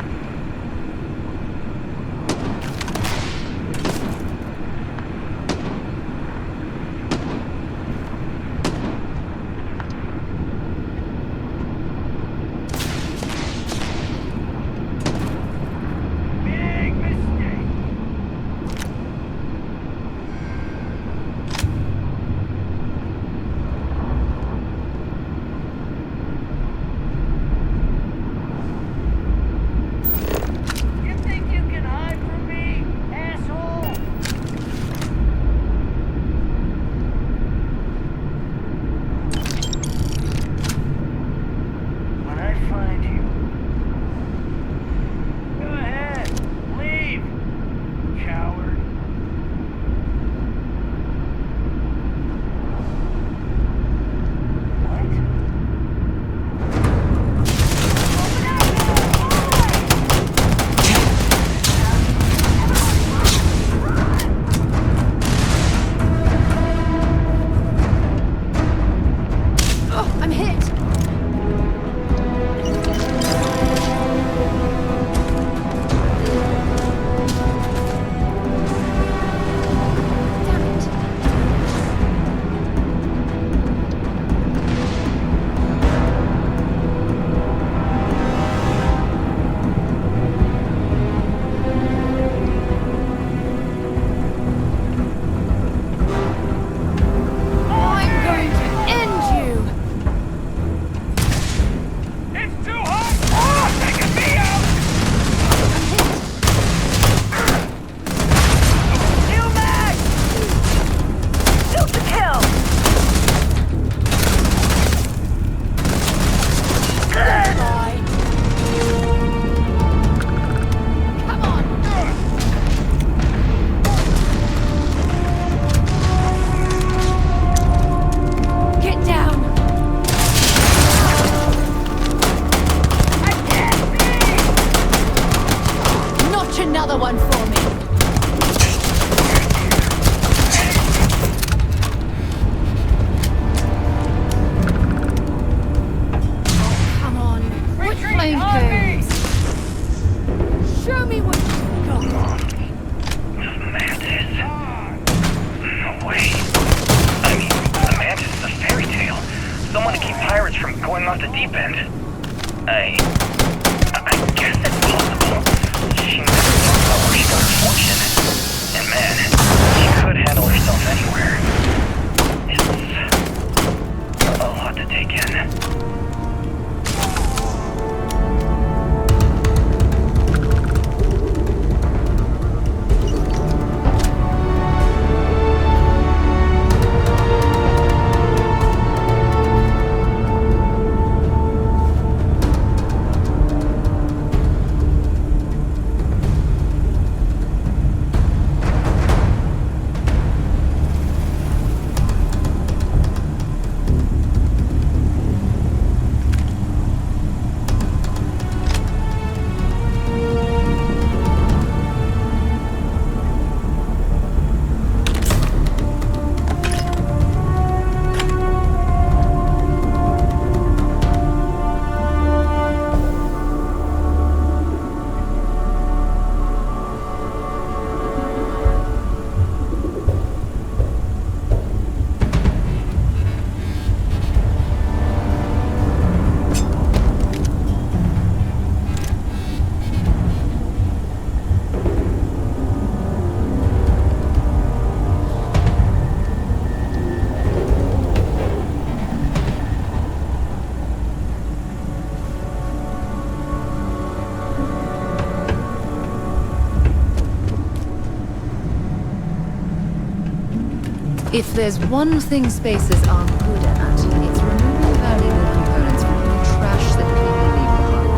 If there's one thing spaces aren't good at, it's removing valuable components from the trash that people leave behind.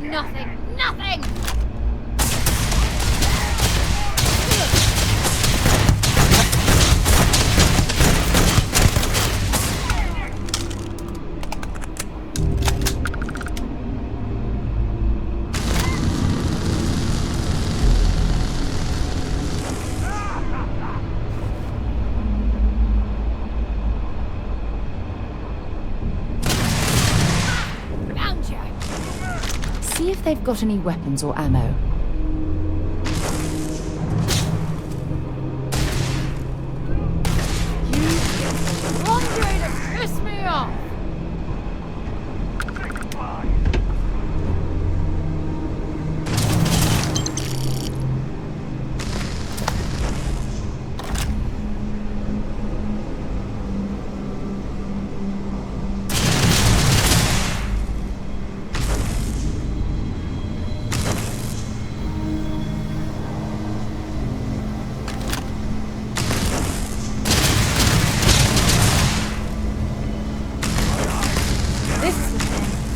got nothing. Nothing! See if they've got any weapons or ammo. You one way to piss me off!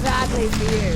Badly for you.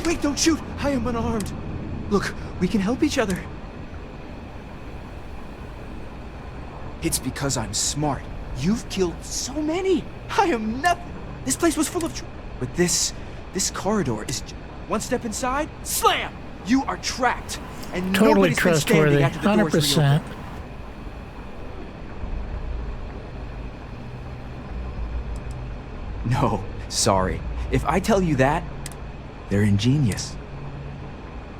Wait, don't shoot! I am unarmed. Look, we can help each other. It's because I'm smart. You've killed so many. I am nothing. This place was full of but this corridor is one step inside, slam! You are trapped. And totally nobody's been trustworthy. standing after the doors 100%. reopened. No, sorry. If I tell you that, they're ingenious.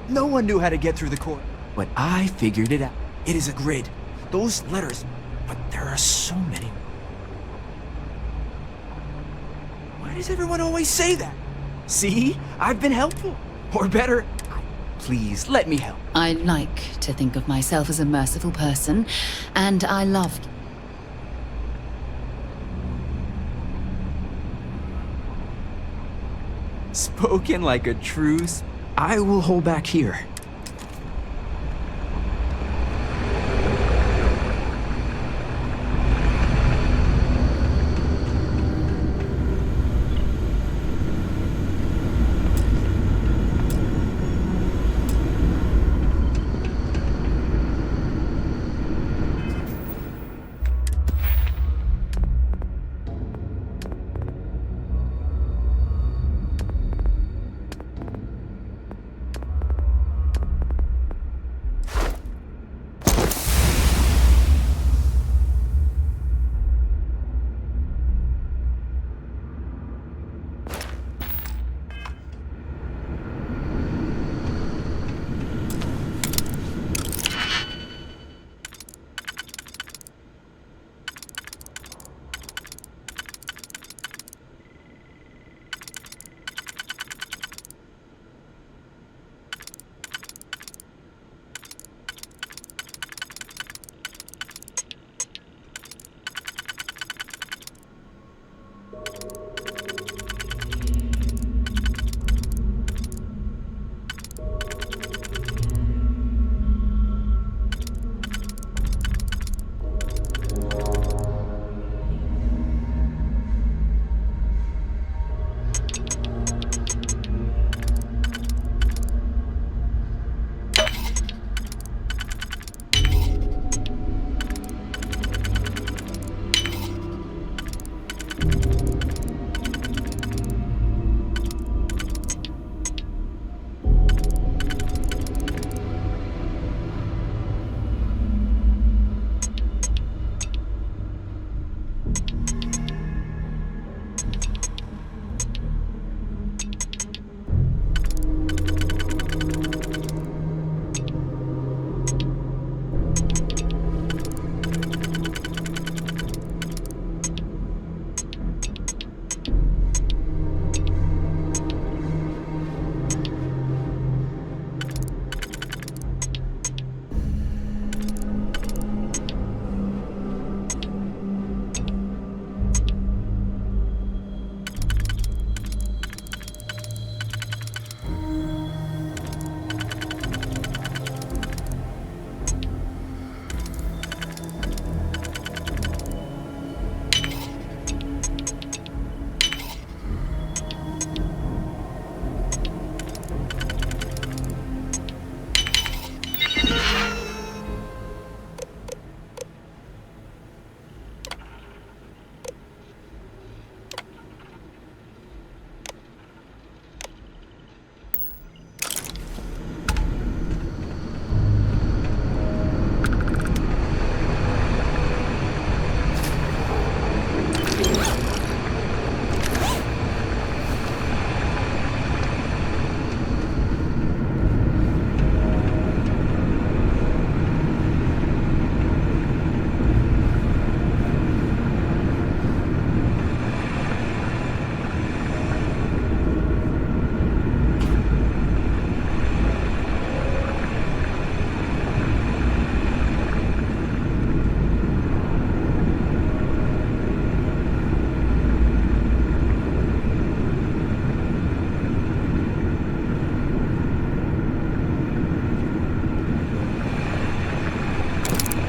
No one knew how to get through the core, but I figured it out. It is a grid. Those letters, but there are so many. Why does everyone always say that? See? I've been helpful. Or better, please, let me help. I like to think of myself as a merciful person, and I love you. Spoken like a truce. I will hold back here.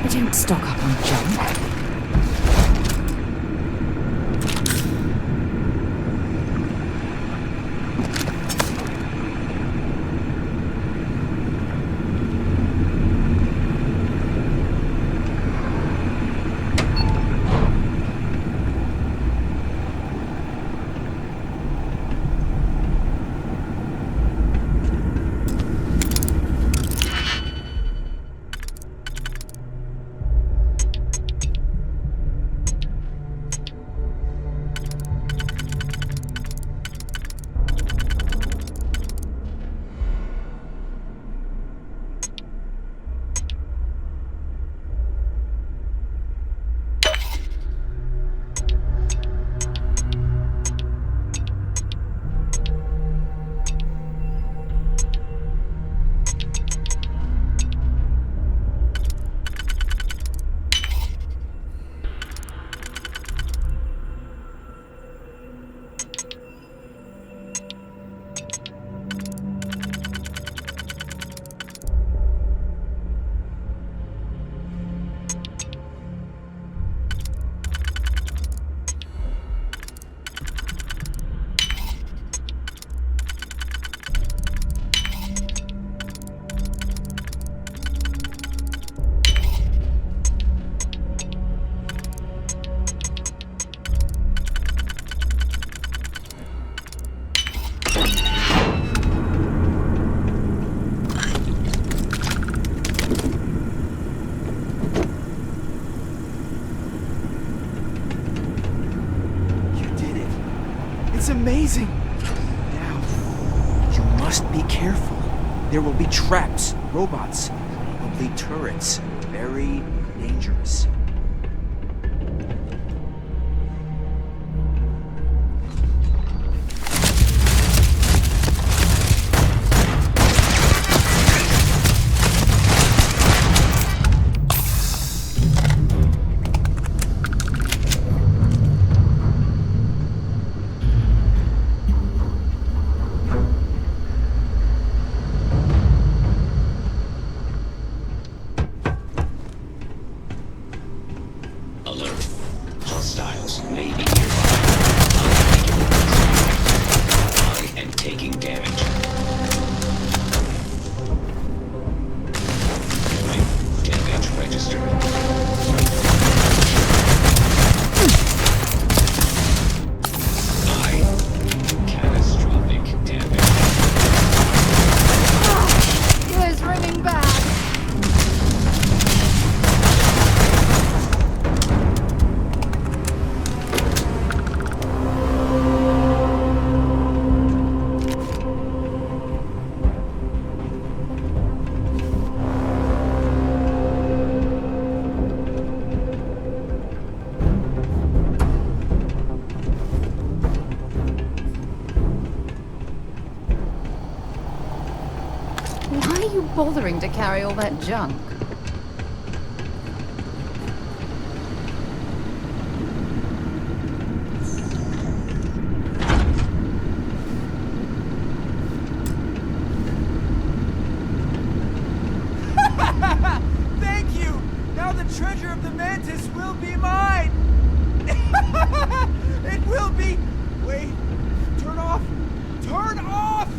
Don't stock up on junk. It's amazing. Now, you must be careful. There will be traps, robots, probably turrets. Very dangerous. Alert. Hostiles may be nearby. I am taking damage. Damage registered. Catastrophic damage. It is ringing back. Why are you bothering to carry all that junk? Thank you! Now the treasure of the Mantis will be mine! It will be! Wait, turn off! Turn off!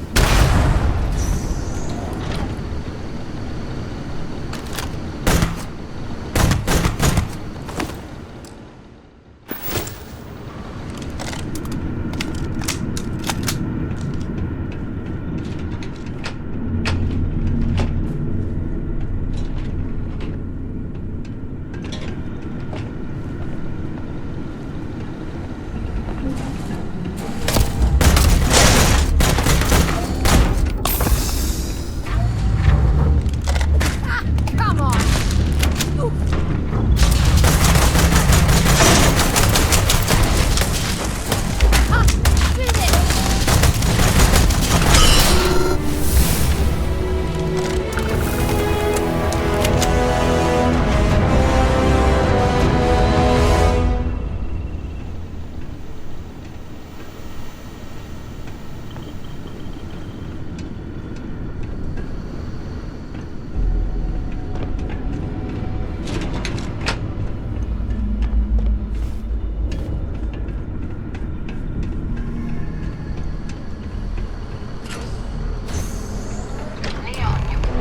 Come on!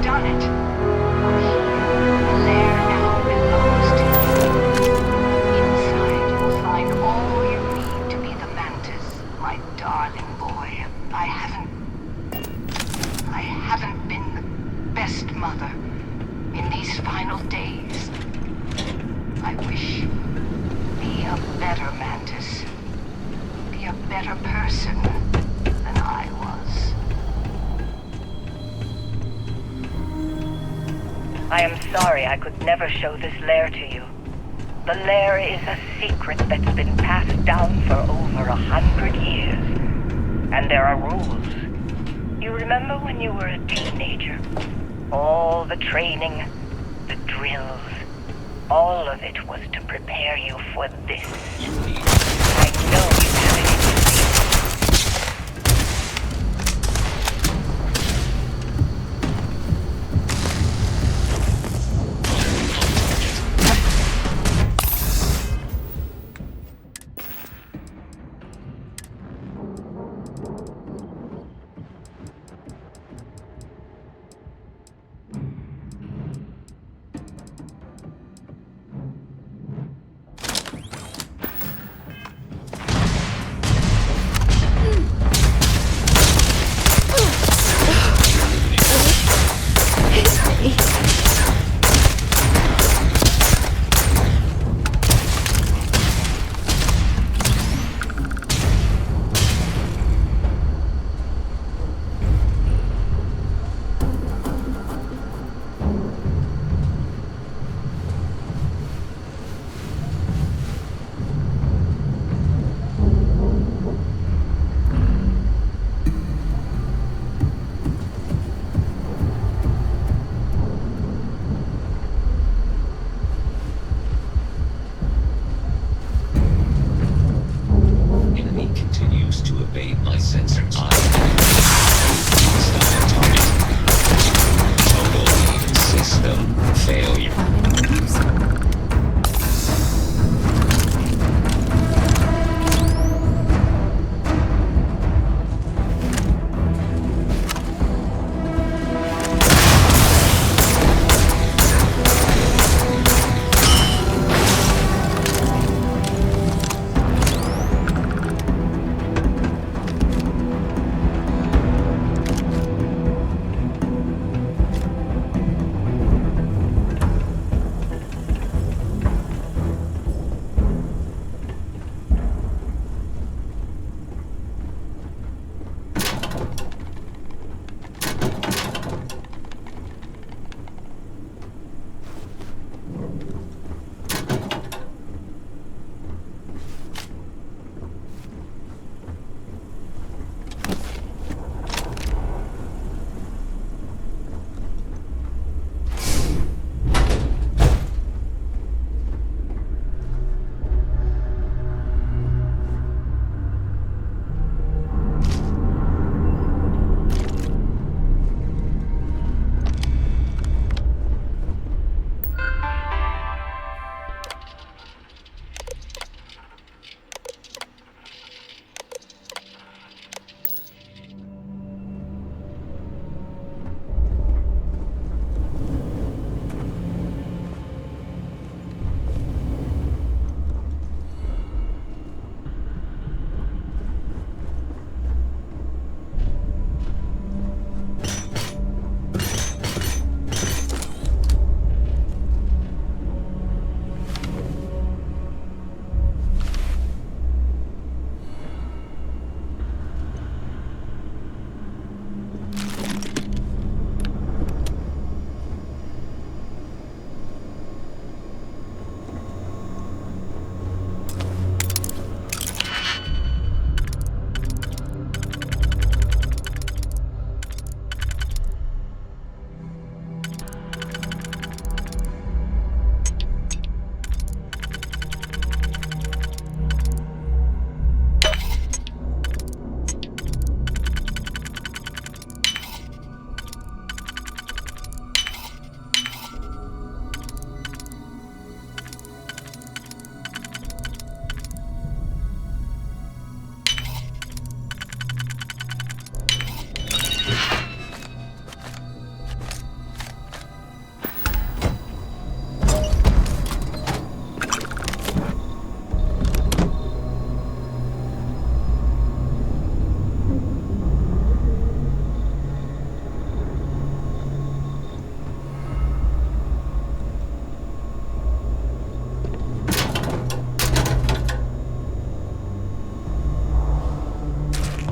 Done it. The lair now belongs to you. Inside, you'll find all you need to be the Mantis, my darling boy. I haven't been the best mother in these final days. I wish. Be a better Mantis. Be a better person than I was. I am sorry I could never show this lair to you. The lair is a secret that's been passed down for over 100 years. And there are rules. You remember when you were a teenager? All the training, the drills, all of it was to prepare you for this. I know you have it in you.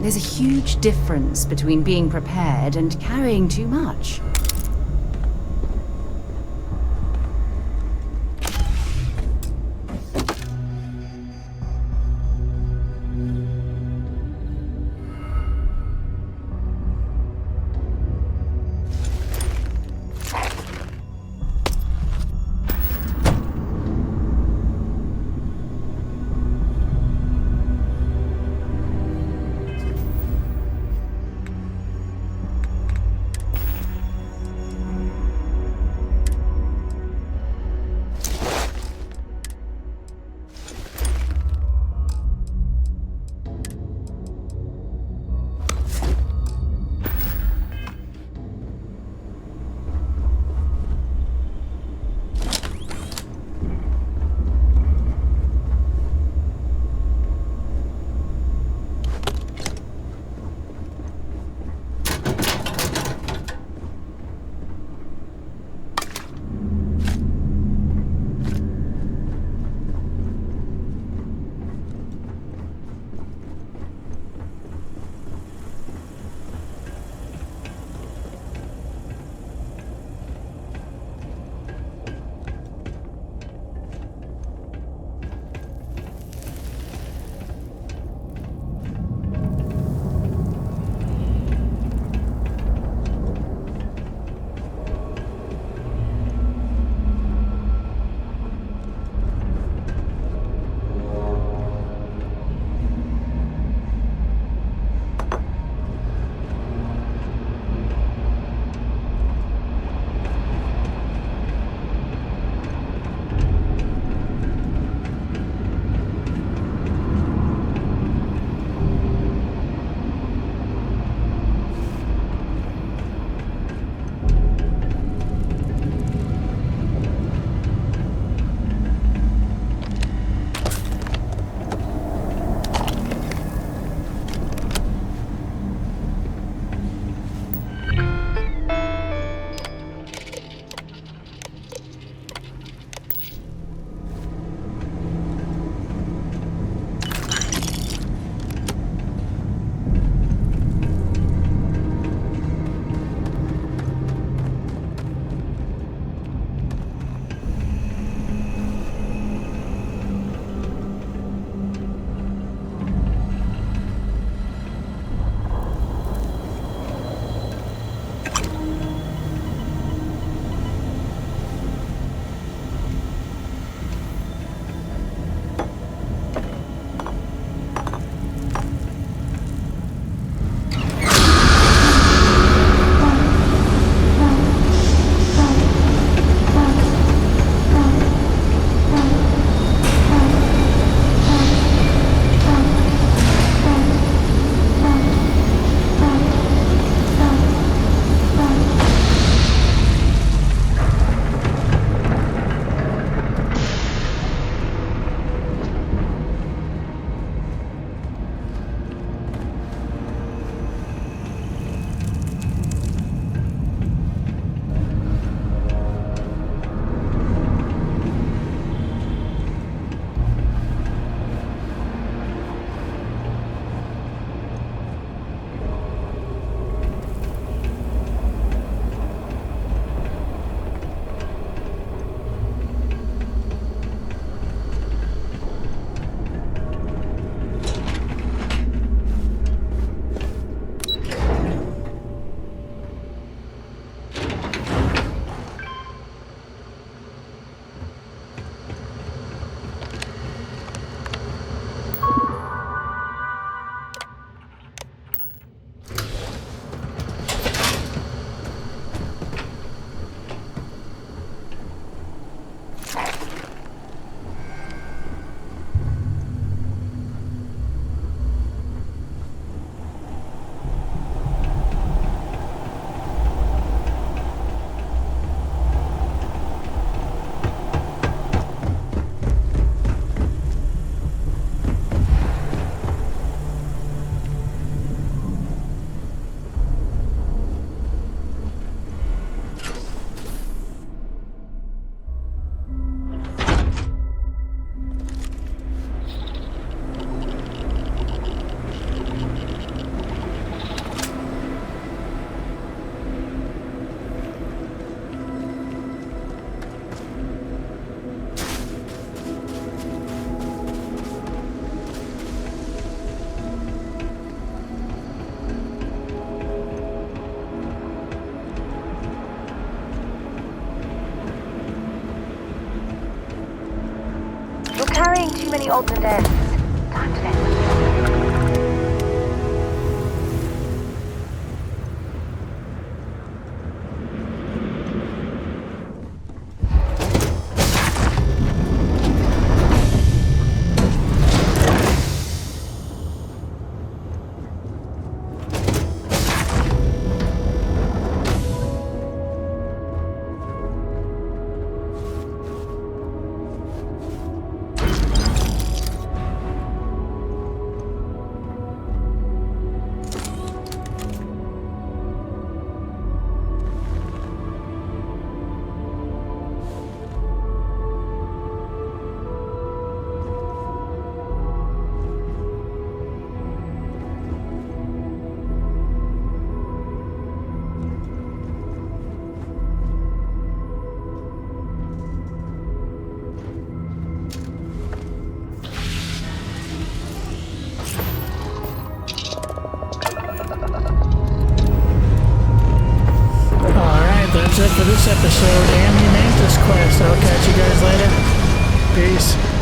There's a huge difference between being prepared and carrying too much. many odds and ends. Time to let them That's it for this episode and the Mantis quest. I'll catch you guys later. Peace.